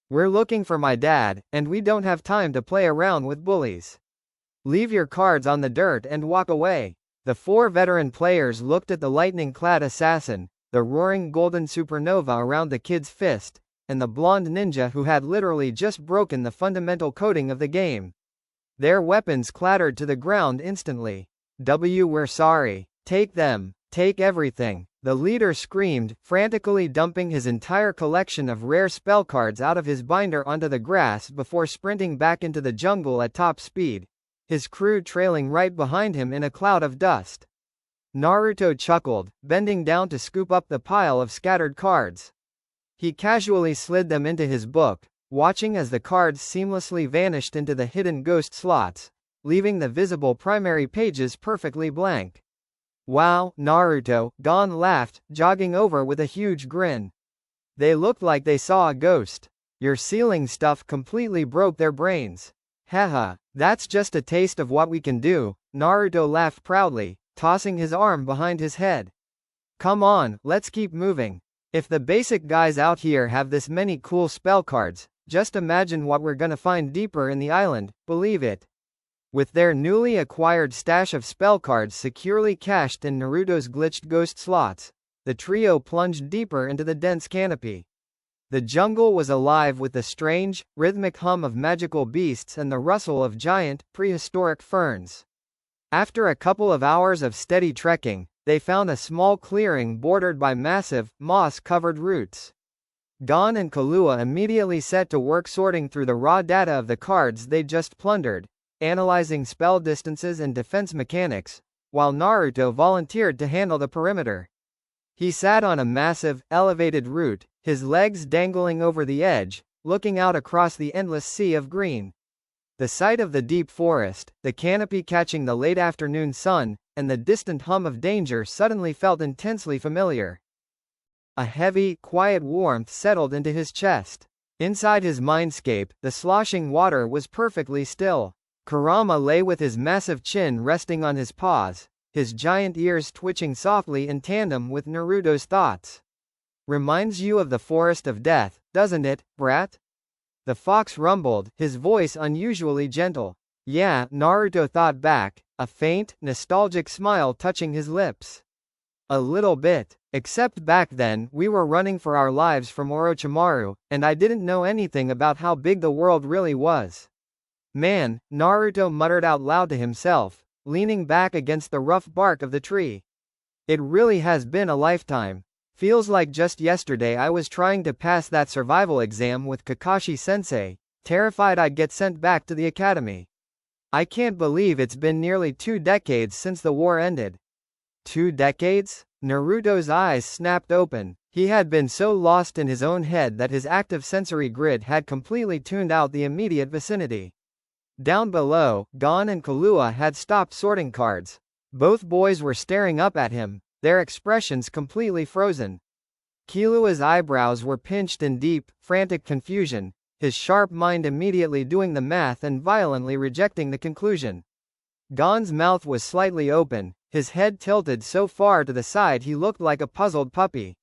We're looking for my dad, and we don't have time to play around with bullies. Leave your cards on the dirt and walk away. The four veteran players looked at the lightning-clad assassin, the roaring golden supernova around the kid's fist, and the blonde ninja who had literally just broken the fundamental coding of the game. Their weapons clattered to the ground instantly. We're sorry. Take them. Take everything. The leader screamed, frantically dumping his entire collection of rare spell cards out of his binder onto the grass before sprinting back into the jungle at top speed, his crew trailing right behind him in a cloud of dust. Naruto chuckled, bending down to scoop up the pile of scattered cards. He casually slid them into his book, watching as the cards seamlessly vanished into the hidden ghost slots, leaving the visible primary pages perfectly blank. Wow, Naruto, Gon laughed, jogging over with a huge grin. They looked like they saw a ghost. Your sealing stuff completely broke their brains. Haha, that's just a taste of what we can do, Naruto laughed proudly, tossing his arm behind his head. Come on, let's keep moving. If the basic guys out here have this many cool spell cards, just imagine what we're gonna find deeper in the island, believe it. With their newly acquired stash of spell cards securely cached in Naruto's glitched ghost slots, the trio plunged deeper into the dense canopy. The jungle was alive with the strange, rhythmic hum of magical beasts and the rustle of giant, prehistoric ferns. After a couple of hours of steady trekking, they found a small clearing bordered by massive, moss-covered roots. Gon and Killua immediately set to work sorting through the raw data of the cards they'd just plundered, analyzing spell distances and defense mechanics, while Naruto volunteered to handle the perimeter. He sat on a massive, elevated root, his legs dangling over the edge, looking out across the endless sea of green. The sight of the deep forest, the canopy catching the late afternoon sun, and the distant hum of danger suddenly felt intensely familiar. A heavy, quiet warmth settled into his chest. Inside his mindscape, the sloshing water was perfectly still. Kurama lay with his massive chin resting on his paws, his giant ears twitching softly in tandem with Naruto's thoughts. Reminds you of the Forest of Death, doesn't it, brat? The fox rumbled, his voice unusually gentle. Yeah, Naruto thought back, a faint, nostalgic smile touching his lips. A little bit. Except back then, we were running for our lives from Orochimaru, and I didn't know anything about how big the world really was. Man, Naruto muttered out loud to himself, leaning back against the rough bark of the tree. It really has been a lifetime. Feels like just yesterday I was trying to pass that survival exam with Kakashi-sensei, terrified I'd get sent back to the academy. I can't believe it's been nearly 2 decades since the war ended. 2 decades? Naruto's eyes snapped open. He had been so lost in his own head that his active sensory grid had completely tuned out the immediate vicinity. Down below, Gon and Killua had stopped sorting cards. Both boys were staring up at him, their expressions completely frozen. Killua's eyebrows were pinched in deep, frantic confusion, his sharp mind immediately doing the math and violently rejecting the conclusion. Gon's mouth was slightly open, his head tilted so far to the side he looked like a puzzled puppy.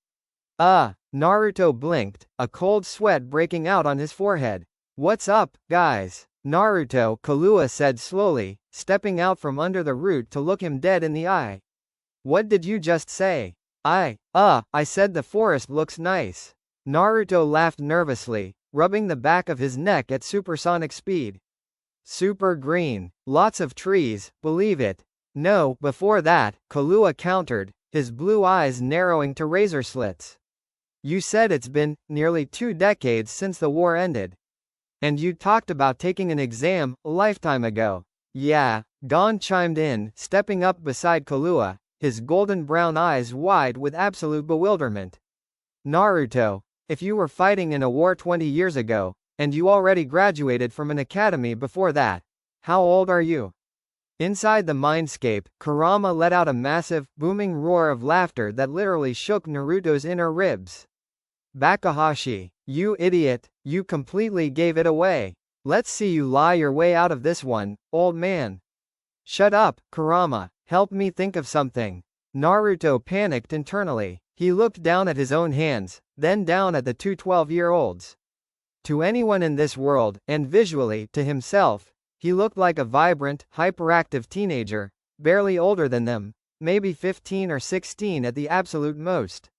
Naruto blinked, a cold sweat breaking out on his forehead. "What's up, guys?" Naruto, Killua said slowly, stepping out from under the root to look him dead in the eye. "What did you just say?" I said the forest looks nice." Naruto laughed nervously, rubbing the back of his neck at supersonic speed. "Super green. Lots of trees, believe it." "No, before that," Killua countered, his blue eyes narrowing to razor slits. "You said it's been nearly 2 decades since the war ended. And you talked about taking an exam a lifetime ago." "Yeah," Gon chimed in, stepping up beside Killua, his golden brown eyes wide with absolute bewilderment. "Naruto, if you were fighting in a war 20 years ago, and you already graduated from an academy before that, how old are you?" Inside the mindscape, Kurama let out a massive, booming roar of laughter that literally shook Naruto's inner ribs. "Bakahashi, you idiot, you completely gave it away. Let's see you lie your way out of this one, old man." "Shut up, Kurama, help me think of something." Naruto panicked internally. He looked down at his own hands, then down at the two 12-year-olds. To anyone in this world, and visually, to himself, he looked like a vibrant, hyperactive teenager, barely older than them, maybe 15 or 16 at the absolute most.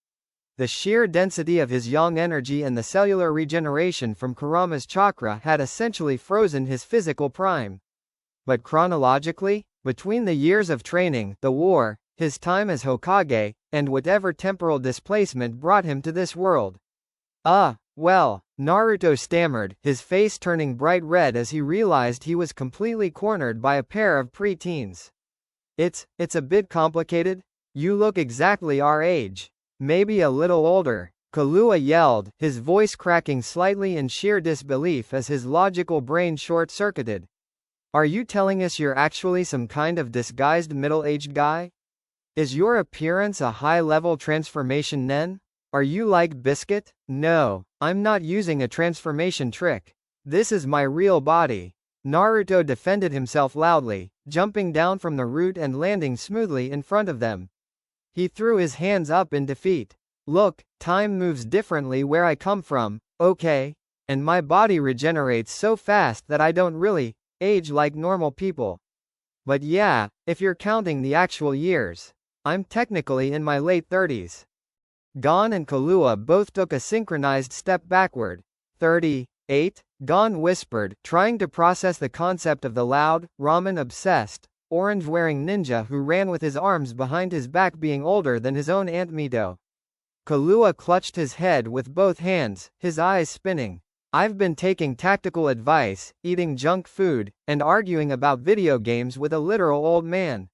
The sheer density of his yang energy and the cellular regeneration from Kurama's chakra had essentially frozen his physical prime. But chronologically, between the years of training, the war, his time as Hokage, and whatever temporal displacement brought him to this world. Well, Naruto stammered, his face turning bright red as he realized he was completely cornered by a pair of pre-teens. It's a bit complicated. You look exactly our age. Maybe a little older," Killua yelled, his voice cracking slightly in sheer disbelief as his logical brain short-circuited. "Are you telling us you're actually some kind of disguised middle-aged guy? Is your appearance a high-level transformation nen? Are you like Biscuit?" "No, I'm not using a transformation trick. This is my real body." Naruto defended himself loudly, jumping down from the root and landing smoothly in front of them. He threw his hands up in defeat. "Look, time moves differently where I come from, okay? And my body regenerates so fast that I don't really age like normal people. But yeah, if you're counting the actual years, I'm technically in my late 30s. Gon and Killua both took a synchronized step backward. 38? Gon whispered, trying to process the concept of the loud, ramen-obsessed, orange-wearing ninja who ran with his arms behind his back being older than his own Aunt Mito. Killua clutched his head with both hands, his eyes spinning. "I've been taking tactical advice, eating junk food, and arguing about video games with a literal old man.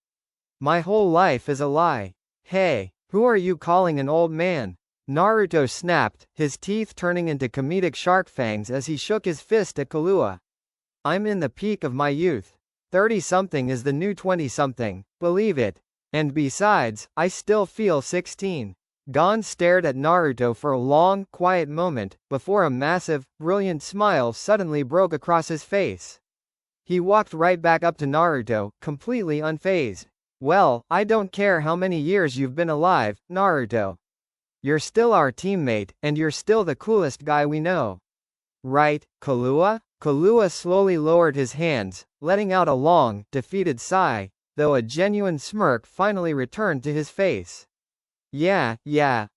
My whole life is a lie." "Hey, who are you calling an old man?" Naruto snapped, his teeth turning into comedic shark fangs as he shook his fist at Killua. "I'm in the peak of my youth. 30-something is the new 20-something, believe it. And besides, I still feel 16. Gon stared at Naruto for a long, quiet moment, before a massive, brilliant smile suddenly broke across his face. He walked right back up to Naruto, completely unfazed. "Well, I don't care how many years you've been alive, Naruto. You're still our teammate, and you're still the coolest guy we know. Right, Killua?" Killua slowly lowered his hands, letting out a long, defeated sigh, though a genuine smirk finally returned to his face. Yeah,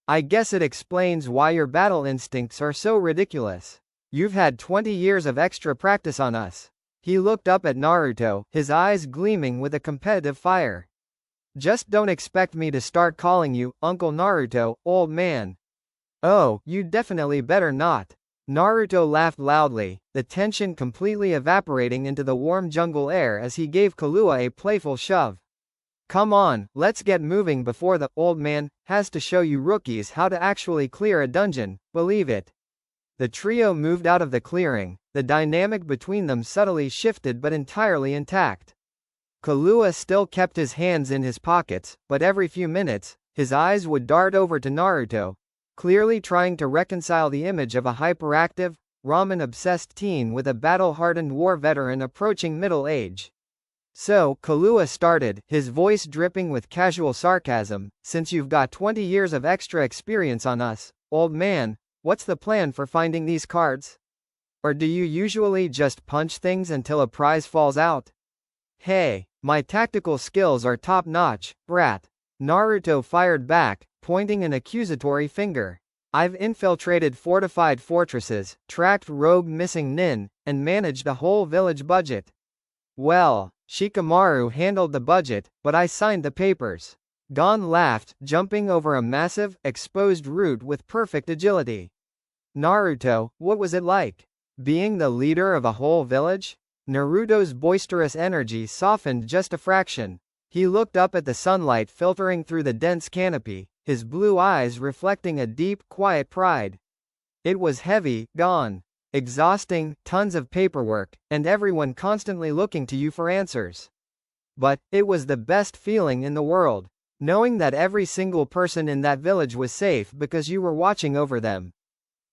I guess it explains why your battle instincts are so ridiculous. You've had 20 years of extra practice on us. He looked up at Naruto, his eyes gleaming with a competitive fire. Just don't expect me to start calling you Uncle Naruto, old man. Oh, you definitely better not. Naruto laughed loudly, the tension completely evaporating into the warm jungle air as he gave Killua a playful shove. Come on, let's get moving before the old man has to show you rookies how to actually clear a dungeon, believe it. The trio moved out of the clearing, the dynamic between them subtly shifted but entirely intact. Killua still kept his hands in his pockets, but every few minutes, his eyes would dart over to Naruto, clearly trying to reconcile the image of a hyperactive, ramen-obsessed teen with a battle-hardened war veteran approaching middle age. So, Killua started, his voice dripping with casual sarcasm, since you've got 20 years of extra experience on us, old man, what's the plan for finding these cards? Or do you usually just punch things until a prize falls out? Hey, my tactical skills are top-notch, brat. Naruto fired back, pointing an accusatory finger. I've infiltrated fortified fortresses, tracked rogue missing nin, and managed a whole village budget. Well, Shikamaru handled the budget, but I signed the papers. Gon laughed, jumping over a massive, exposed root with perfect agility. Naruto, what was it like? Being the leader of a whole village? Naruto's boisterous energy softened just a fraction. He looked up at the sunlight filtering through the dense canopy, his blue eyes reflecting a deep, quiet pride. It was heavy, Gon. Exhausting, tons of paperwork, and everyone constantly looking to you for answers. But, it was the best feeling in the world. Knowing that every single person in that village was safe because you were watching over them.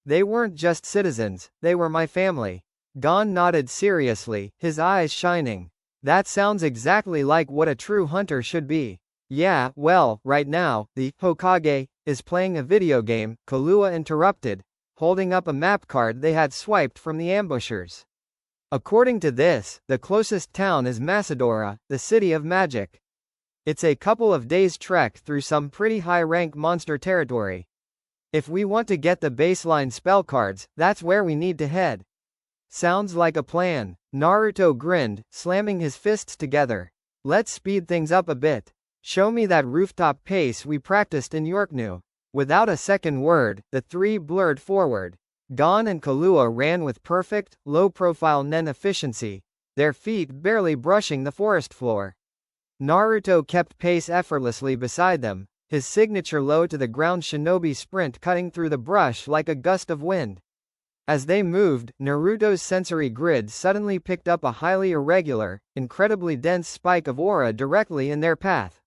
They weren't just citizens, they were my family. Gon nodded seriously, his eyes shining. That sounds exactly like what a true hunter should be. Yeah, well, right now, the Hokage is playing a video game, Killua interrupted, holding up a map card they had swiped from the ambushers. According to this, the closest town is Macedora, the city of magic. It's a couple of days' trek through some pretty high-rank monster territory. If we want to get the baseline spell cards, that's where we need to head. Sounds like a plan. Naruto grinned, slamming his fists together. Let's speed things up a bit. Show me that rooftop pace we practiced in Yorknu. Without a second word, the three blurred forward. Gon and Killua ran with perfect, low-profile nen efficiency, their feet barely brushing the forest floor. Naruto kept pace effortlessly beside them, his signature low-to-the-ground shinobi sprint cutting through the brush like a gust of wind. As they moved, Naruto's sensory grid suddenly picked up a highly irregular, incredibly dense spike of aura directly in their path.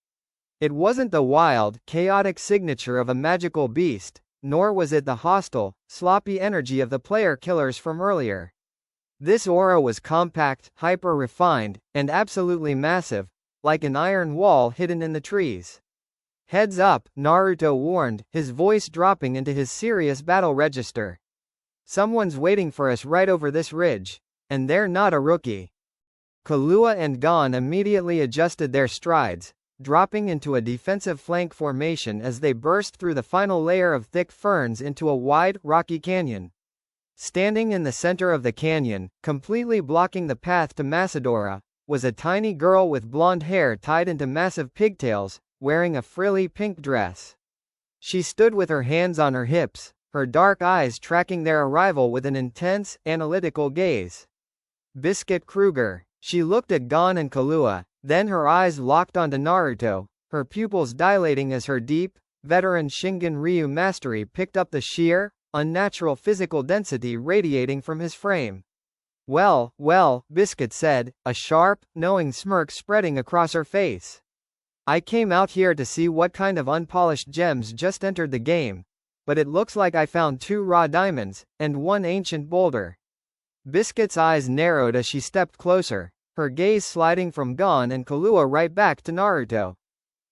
It wasn't the wild, chaotic signature of a magical beast, nor was it the hostile, sloppy energy of the player killers from earlier. This aura was compact, hyper-refined, and absolutely massive, like an iron wall hidden in the trees. Heads up, Naruto warned, his voice dropping into his serious battle register. Someone's waiting for us right over this ridge. And they're not a rookie. Killua and Gon immediately adjusted their strides, dropping into a defensive flank formation as they burst through the final layer of thick ferns into a wide, rocky canyon. Standing in the center of the canyon, completely blocking the path to Macedora, was a tiny girl with blonde hair tied into massive pigtails, wearing a frilly pink dress. She stood with her hands on her hips, her dark eyes tracking their arrival with an intense, analytical gaze. Biscuit Kruger. She looked at Gon and Killua, then her eyes locked onto Naruto, her pupils dilating as her deep, veteran Shingen Ryu mastery picked up the sheer, unnatural physical density radiating from his frame. Well, Biscuit said, a sharp, knowing smirk spreading across her face. I came out here to see what kind of unpolished gems just entered the game, but it looks like I found 2 raw diamonds, and 1 ancient boulder. Biscuit's eyes narrowed as she stepped closer, her gaze sliding from Gon and Killua right back to Naruto.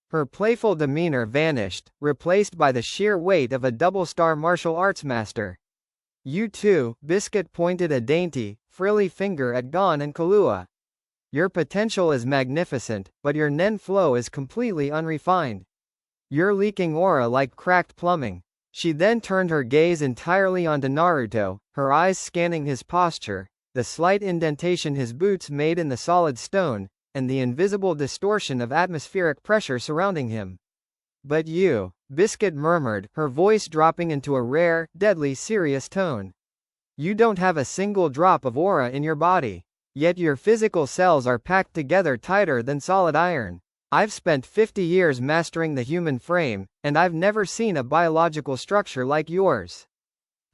Her playful demeanor vanished, replaced by the sheer weight of a double-star martial arts master. You too, Biscuit pointed a dainty, frilly finger at Gon and Killua. Your potential is magnificent, but your nen flow is completely unrefined. You're leaking aura like cracked plumbing. She then turned her gaze entirely onto Naruto, her eyes scanning his posture, the slight indentation his boots made in the solid stone, and the invisible distortion of atmospheric pressure surrounding him. But you, Biscuit murmured, her voice dropping into a rare, deadly serious tone. You don't have a single drop of aura in your body. Yet your physical cells are packed together tighter than solid iron. I've spent 50 years mastering the human frame, and I've never seen a biological structure like yours.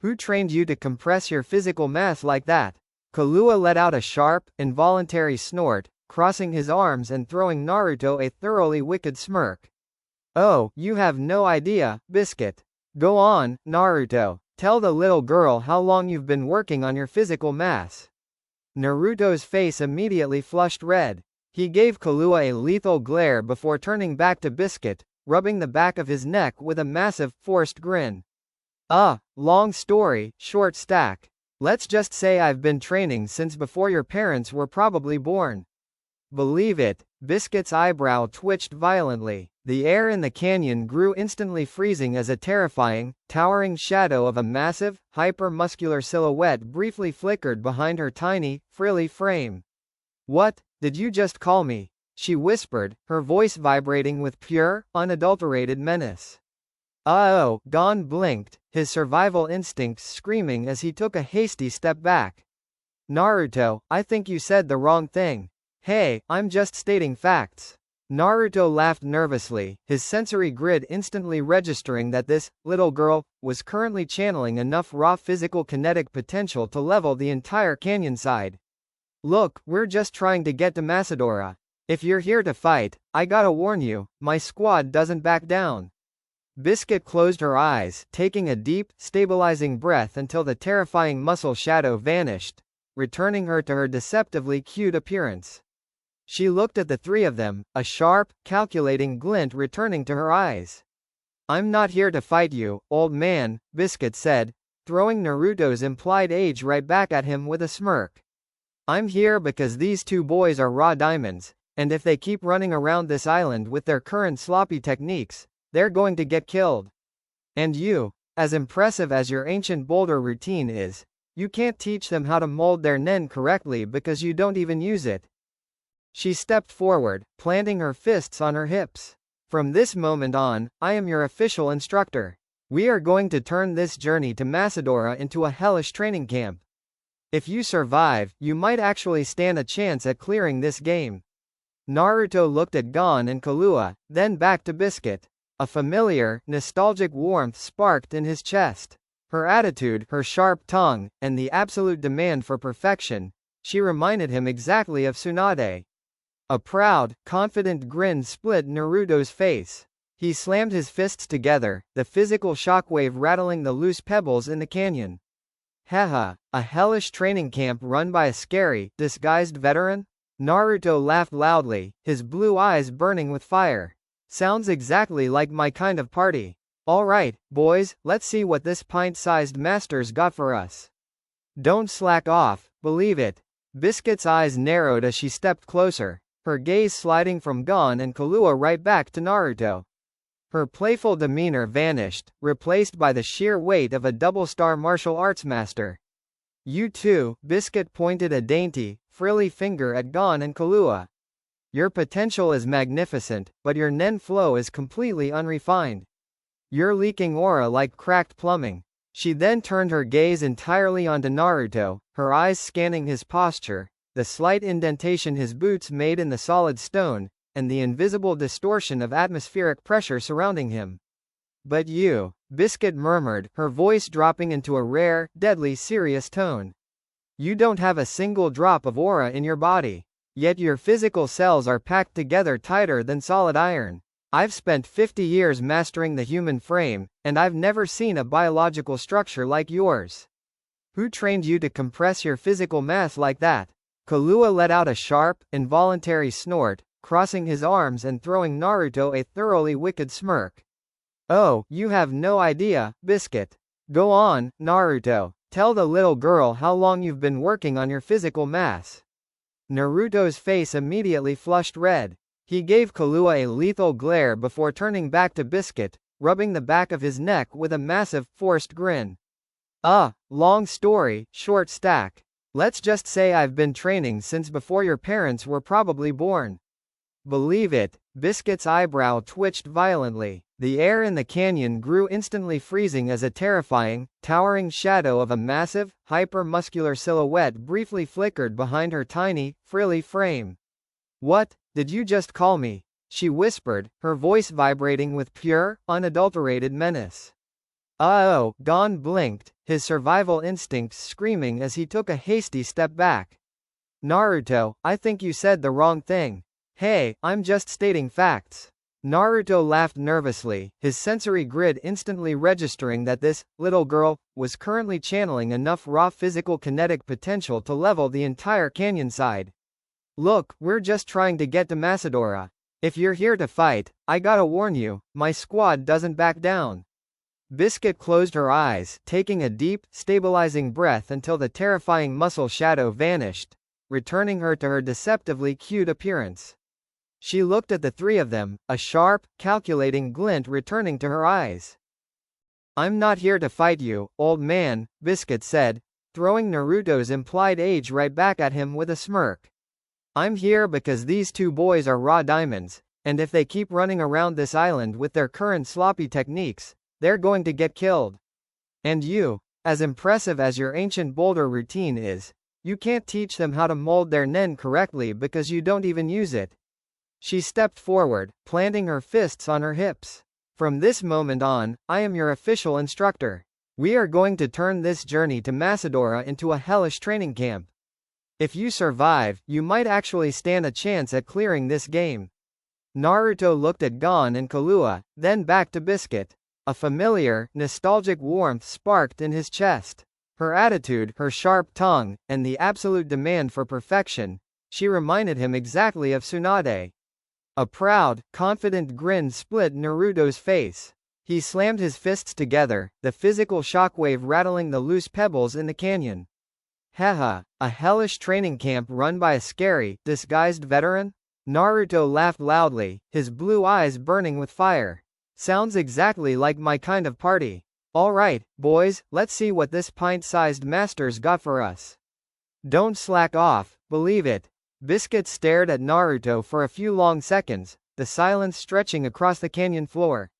Who trained you to compress your physical mass like that? Kahlua let out a sharp, involuntary snort, crossing his arms and throwing Naruto a thoroughly wicked smirk. Oh, you have no idea, Biscuit. Go on, Naruto. Tell the little girl how long you've been working on your physical mass. Naruto's face immediately flushed red. He gave Kahlua a lethal glare before turning back to Biscuit, rubbing the back of his neck with a massive, forced grin. Long story, short stack. Let's just say I've been training since before your parents were probably born. Believe it, Biscuit's eyebrow twitched violently. The air in the canyon grew instantly freezing as a terrifying, towering shadow of a massive, hyper-muscular silhouette briefly flickered behind her tiny, frilly frame. What, did you just call me? She whispered, her voice vibrating with pure, unadulterated menace. Gon blinked, his survival instincts screaming as he took a hasty step back. Naruto, I think you said the wrong thing. Hey, I'm just stating facts. Naruto laughed nervously, his sensory grid instantly registering that this little girl was currently channeling enough raw physical kinetic potential to level the entire canyon side. Look, we're just trying to get to Macedora. If you're here to fight, I gotta warn you, my squad doesn't back down. Biscuit closed her eyes, taking a deep, stabilizing breath until the terrifying muscle shadow vanished, returning her to her deceptively cute appearance. She looked at the three of them, a sharp, calculating glint returning to her eyes. I'm not here to fight you, old man, Biscuit said, throwing Naruto's implied age right back at him with a smirk. I'm here because these two boys are raw diamonds, and if they keep running around this island with their current sloppy techniques, they're going to get killed. And you, as impressive as your ancient boulder routine is, you can't teach them how to mold their nen correctly because you don't even use it. She stepped forward, planting her fists on her hips. From this moment on, I am your official instructor. We are going to turn this journey to Macedora into a hellish training camp. If you survive, you might actually stand a chance at clearing this game. Naruto looked at Gon and Kahlua, then back to Biscuit. A familiar, nostalgic warmth sparked in his chest. Her attitude, her sharp tongue, and the absolute demand for perfection, she reminded him exactly of Tsunade. A proud, confident grin split Naruto's face. He slammed his fists together, the physical shockwave rattling the loose pebbles in the canyon. Haha, a hellish training camp run by a scary, disguised veteran? Naruto laughed loudly, his blue eyes burning with fire. Sounds exactly like my kind of party. Alright, boys, let's see what this pint-sized master's got for us. Don't slack off, believe it. Biscuit's eyes narrowed as she stepped closer, her gaze sliding from Gon and Kahlua right back to Naruto. Her playful demeanor vanished, replaced by the sheer weight of a double-star martial arts master. You too, Biscuit pointed a dainty, frilly finger at Gon and Kahlua. Your potential is magnificent, but your nen flow is completely unrefined. You're leaking aura like cracked plumbing. She then turned her gaze entirely onto Naruto, her eyes scanning his posture, the slight indentation his boots made in the solid stone, and the invisible distortion of atmospheric pressure surrounding him. But you, Biscuit murmured, her voice dropping into a rare, deadly serious tone. You don't have a single drop of aura in your body. Yet your physical cells are packed together tighter than solid iron. I've spent 50 years mastering the human frame, and I've never seen a biological structure like yours. Who trained you to compress your physical mass like that? Kahlua let out a sharp, involuntary snort, crossing his arms and throwing Naruto a thoroughly wicked smirk. Oh, you have no idea, Biscuit. Go on, Naruto. Tell the little girl how long you've been working on your physical mass. Naruto's face immediately flushed red. He gave Kahlua a lethal glare before turning back to Biscuit, rubbing the back of his neck with a massive, forced grin. Long story, short stack. Let's just say I've been training since before your parents were probably born. Believe it, Biscuit's eyebrow twitched violently. The air in the canyon grew instantly freezing as a terrifying, towering shadow of a massive, hyper-muscular silhouette briefly flickered behind her tiny, frilly frame. What, did you just call me? She whispered, her voice vibrating with pure, unadulterated menace. Oh, Gon blinked, his survival instincts screaming as he took a hasty step back. Naruto, I think you said the wrong thing. Hey, I'm just stating facts. Naruto laughed nervously, his sensory grid instantly registering that this little girl was currently channeling enough raw physical kinetic potential to level the entire canyon side. Look, we're just trying to get to Macedora. If you're here to fight, I gotta warn you, my squad doesn't back down. Biscuit closed her eyes, taking a deep, stabilizing breath until the terrifying muscle shadow vanished, returning her to her deceptively cute appearance. She looked at the three of them, a sharp, calculating glint returning to her eyes. I'm not here to fight you, old man, Biscuit said, throwing Naruto's implied age right back at him with a smirk. I'm here because these two boys are raw diamonds, and if they keep running around this island with their current sloppy techniques, they're going to get killed. And you, as impressive as your ancient boulder routine is, you can't teach them how to mold their nen correctly because you don't even use it. She stepped forward, planting her fists on her hips. From this moment on, I am your official instructor. We are going to turn this journey to Macedora into a hellish training camp. If you survive, you might actually stand a chance at clearing this game. Naruto looked at Gon and Killua, then back to Biscuit. A familiar, nostalgic warmth sparked in his chest. Her attitude, her sharp tongue, and the absolute demand for perfection, she reminded him exactly of Tsunade. A proud, confident grin split Naruto's face. He slammed his fists together, the physical shockwave rattling the loose pebbles in the canyon. Haha, a hellish training camp run by a scary, disguised veteran? Naruto laughed loudly, his blue eyes burning with fire. Sounds exactly like my kind of party. Alright, boys, let's see what this pint-sized master's got for us. Don't slack off, believe it. Biscuit stared at Naruto for a few long seconds, the silence stretching across the canyon floor.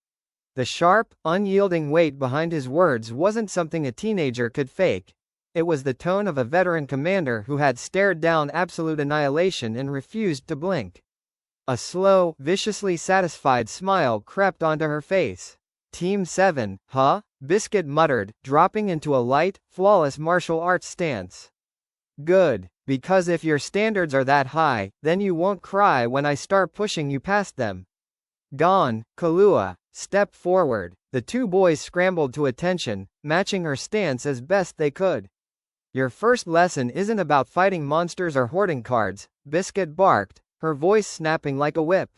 The sharp, unyielding weight behind his words wasn't something a teenager could fake. It was the tone of a veteran commander who had stared down absolute annihilation and refused to blink. A slow, viciously satisfied smile crept onto her face. Team 7, huh? Biscuit muttered, dropping into a light, flawless martial arts stance. Good, because if your standards are that high, then you won't cry when I start pushing you past them. Gon, Killua, step forward. The two boys scrambled to attention, matching her stance as best they could. Your first lesson isn't about fighting monsters or hoarding cards, Biscuit barked, her voice snapping like a whip.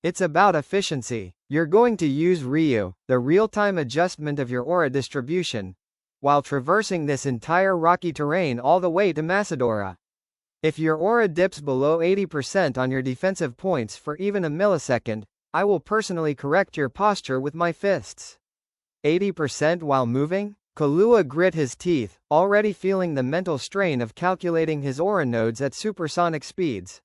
It's about efficiency. You're going to use Ryu, the real-time adjustment of your aura distribution, while traversing this entire rocky terrain all the way to Macedora. If your aura dips below 80% on your defensive points for even a millisecond, I will personally correct your posture with my fists. 80% while moving? Killua grit his teeth, already feeling the mental strain of calculating his aura nodes at supersonic speeds.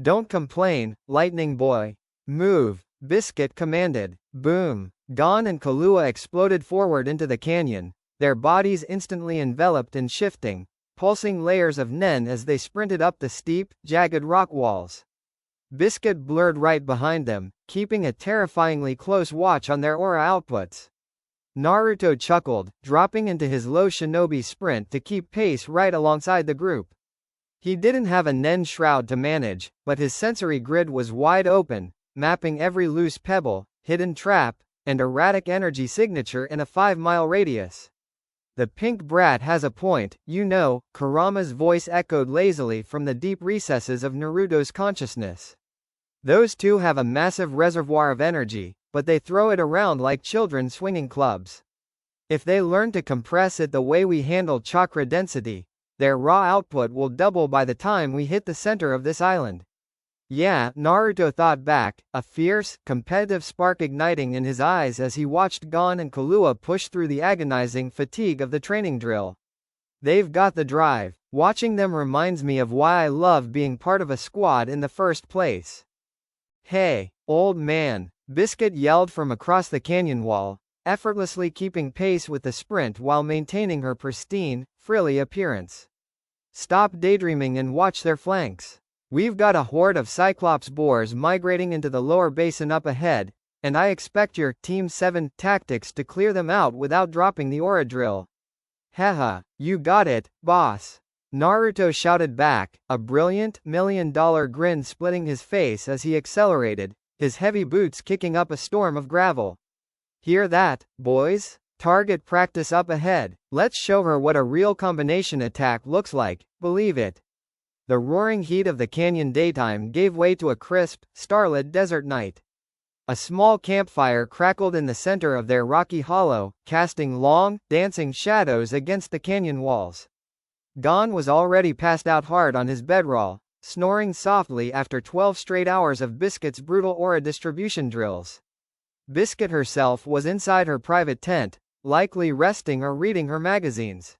Don't complain, lightning boy. Move, Biscuit commanded. Boom. Gon and Killua exploded forward into the canyon, their bodies instantly enveloped in shifting, pulsing layers of nen as they sprinted up the steep, jagged rock walls. Biscuit blurred right behind them, keeping a terrifyingly close watch on their aura outputs. Naruto chuckled, dropping into his low shinobi sprint to keep pace right alongside the group. He didn't have a nen shroud to manage, but his sensory grid was wide open, mapping every loose pebble, hidden trap, and erratic energy signature in a 5-mile radius. The pink brat has a point, you know, Kurama's voice echoed lazily from the deep recesses of Naruto's consciousness. Those two have a massive reservoir of energy, but they throw it around like children swinging clubs. If they learn to compress it the way we handle chakra density, their raw output will double by the time we hit the center of this island. Yeah, Naruto thought back, a fierce, competitive spark igniting in his eyes as he watched Gon and Killua push through the agonizing fatigue of the training drill. They've got the drive. Watching them reminds me of why I love being part of a squad in the first place. Hey, old man, Biscuit yelled from across the canyon wall, effortlessly keeping pace with the sprint while maintaining her pristine, frilly appearance. Stop daydreaming and watch their flanks. We've got a horde of Cyclops boars migrating into the lower basin up ahead, and I expect your Team 7 tactics to clear them out without dropping the aura drill. Haha, you got it, boss. Naruto shouted back, a brilliant, million-dollar grin splitting his face as he accelerated, his heavy boots kicking up a storm of gravel. Hear that, boys? Target practice up ahead. Let's show her what a real combination attack looks like, believe it. The roaring heat of the canyon daytime gave way to a crisp, starlit desert night. A small campfire crackled in the center of their rocky hollow, casting long, dancing shadows against the canyon walls. Gon was already passed out hard on his bedroll, snoring softly after 12 straight hours of Biscuit's brutal aura distribution drills. Biscuit herself was inside her private tent, likely resting or reading her magazines.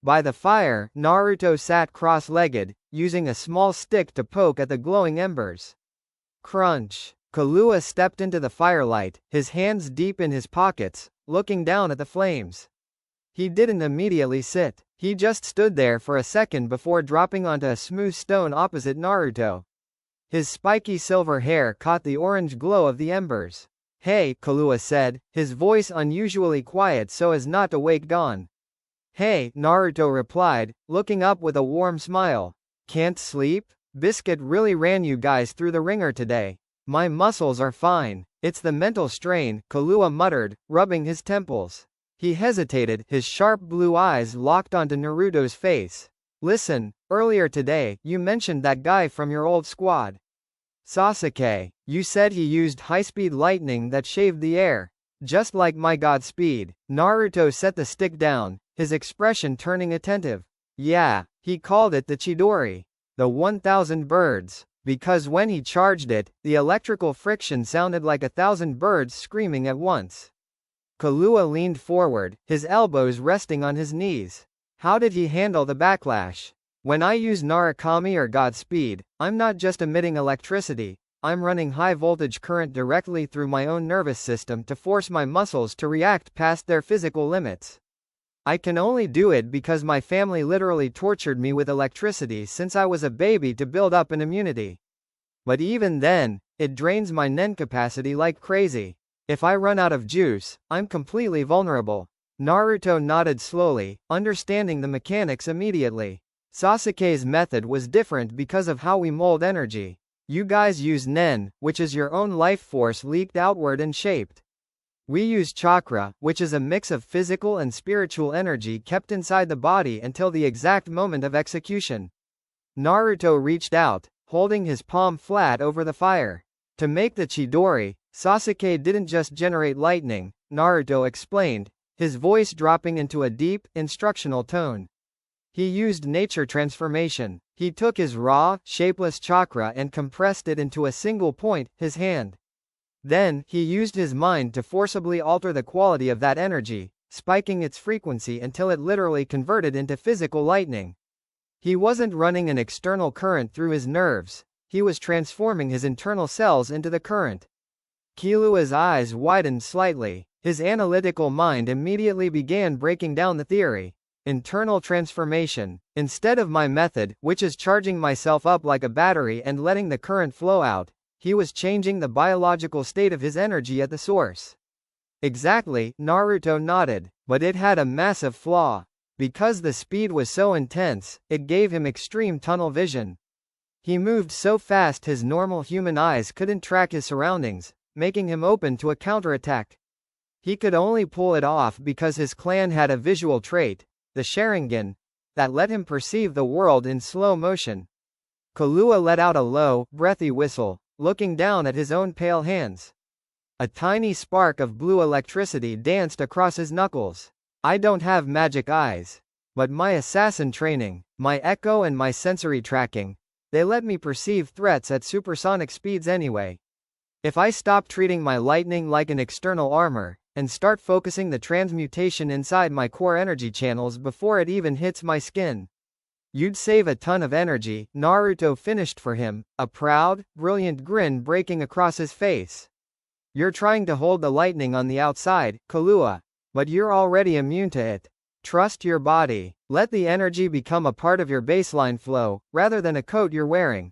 By the fire, Naruto sat cross-legged, using a small stick to poke at the glowing embers. Crunch. Kahlua stepped into the firelight, his hands deep in his pockets, looking down at the flames. He didn't immediately sit. He just stood there for a second before dropping onto a smooth stone opposite Naruto. His spiky silver hair caught the orange glow of the embers. Hey, Kahlua said, his voice unusually quiet so as not to wake Gon. Hey, Naruto replied, looking up with a warm smile. Can't sleep? Biscuit really ran you guys through the ringer today. My muscles are fine. It's the mental strain, Kahlua muttered, rubbing his temples. He hesitated, his sharp blue eyes locked onto Naruto's face. Listen, earlier today, you mentioned that guy from your old squad. Sasuke, you said he used high-speed lightning that shaved the air. Just like my Godspeed. Naruto set the stick down, his expression turning attentive. Yeah, he called it the Chidori. The 1,000 birds. Because when he charged it, the electrical friction sounded like 1,000 birds screaming at once. Kahlua leaned forward, his elbows resting on his knees. How did he handle the backlash? When I use Narukami or Godspeed, I'm not just emitting electricity, I'm running high-voltage current directly through my own nervous system to force my muscles to react past their physical limits. I can only do it because my family literally tortured me with electricity since I was a baby to build up an immunity. But even then, it drains my nen capacity like crazy. If I run out of juice, I'm completely vulnerable. Naruto nodded slowly, understanding the mechanics immediately. Sasuke's method was different because of how we mold energy. You guys use nen, which is your own life force leaked outward and shaped. We use chakra, which is a mix of physical and spiritual energy kept inside the body until the exact moment of execution. Naruto reached out, holding his palm flat over the fire. To make the Chidori, Sasuke didn't just generate lightning, Naruto explained, his voice dropping into a deep, instructional tone. He used nature transformation. He took his raw, shapeless chakra and compressed it into a single point, his hand. Then, he used his mind to forcibly alter the quality of that energy, spiking its frequency until it literally converted into physical lightning. He wasn't running an external current through his nerves, he was transforming his internal cells into the current. Killua's eyes widened slightly, his analytical mind immediately began breaking down the theory. Internal transformation. Instead of my method, which is charging myself up like a battery and letting the current flow out, he was changing the biological state of his energy at the source. Exactly, Naruto nodded, but it had a massive flaw. Because the speed was so intense, it gave him extreme tunnel vision. He moved so fast his normal human eyes couldn't track his surroundings, making him open to a counterattack. He could only pull it off because his clan had a visual trait, the Sharingan, that let him perceive the world in slow motion. Kahlua let out a low, breathy whistle, looking down at his own pale hands. A tiny spark of blue electricity danced across his knuckles. I don't have magic eyes. But my assassin training, my echo and my sensory tracking, they let me perceive threats at supersonic speeds anyway. If I stop treating my lightning like an external armor, and start focusing the transmutation inside my core energy channels before it even hits my skin. You'd save a ton of energy." Naruto finished for him, a proud, brilliant grin breaking across his face. "You're trying to hold the lightning on the outside, Kahlua. But you're already immune to it. Trust your body. Let the energy become a part of your baseline flow, rather than a coat you're wearing."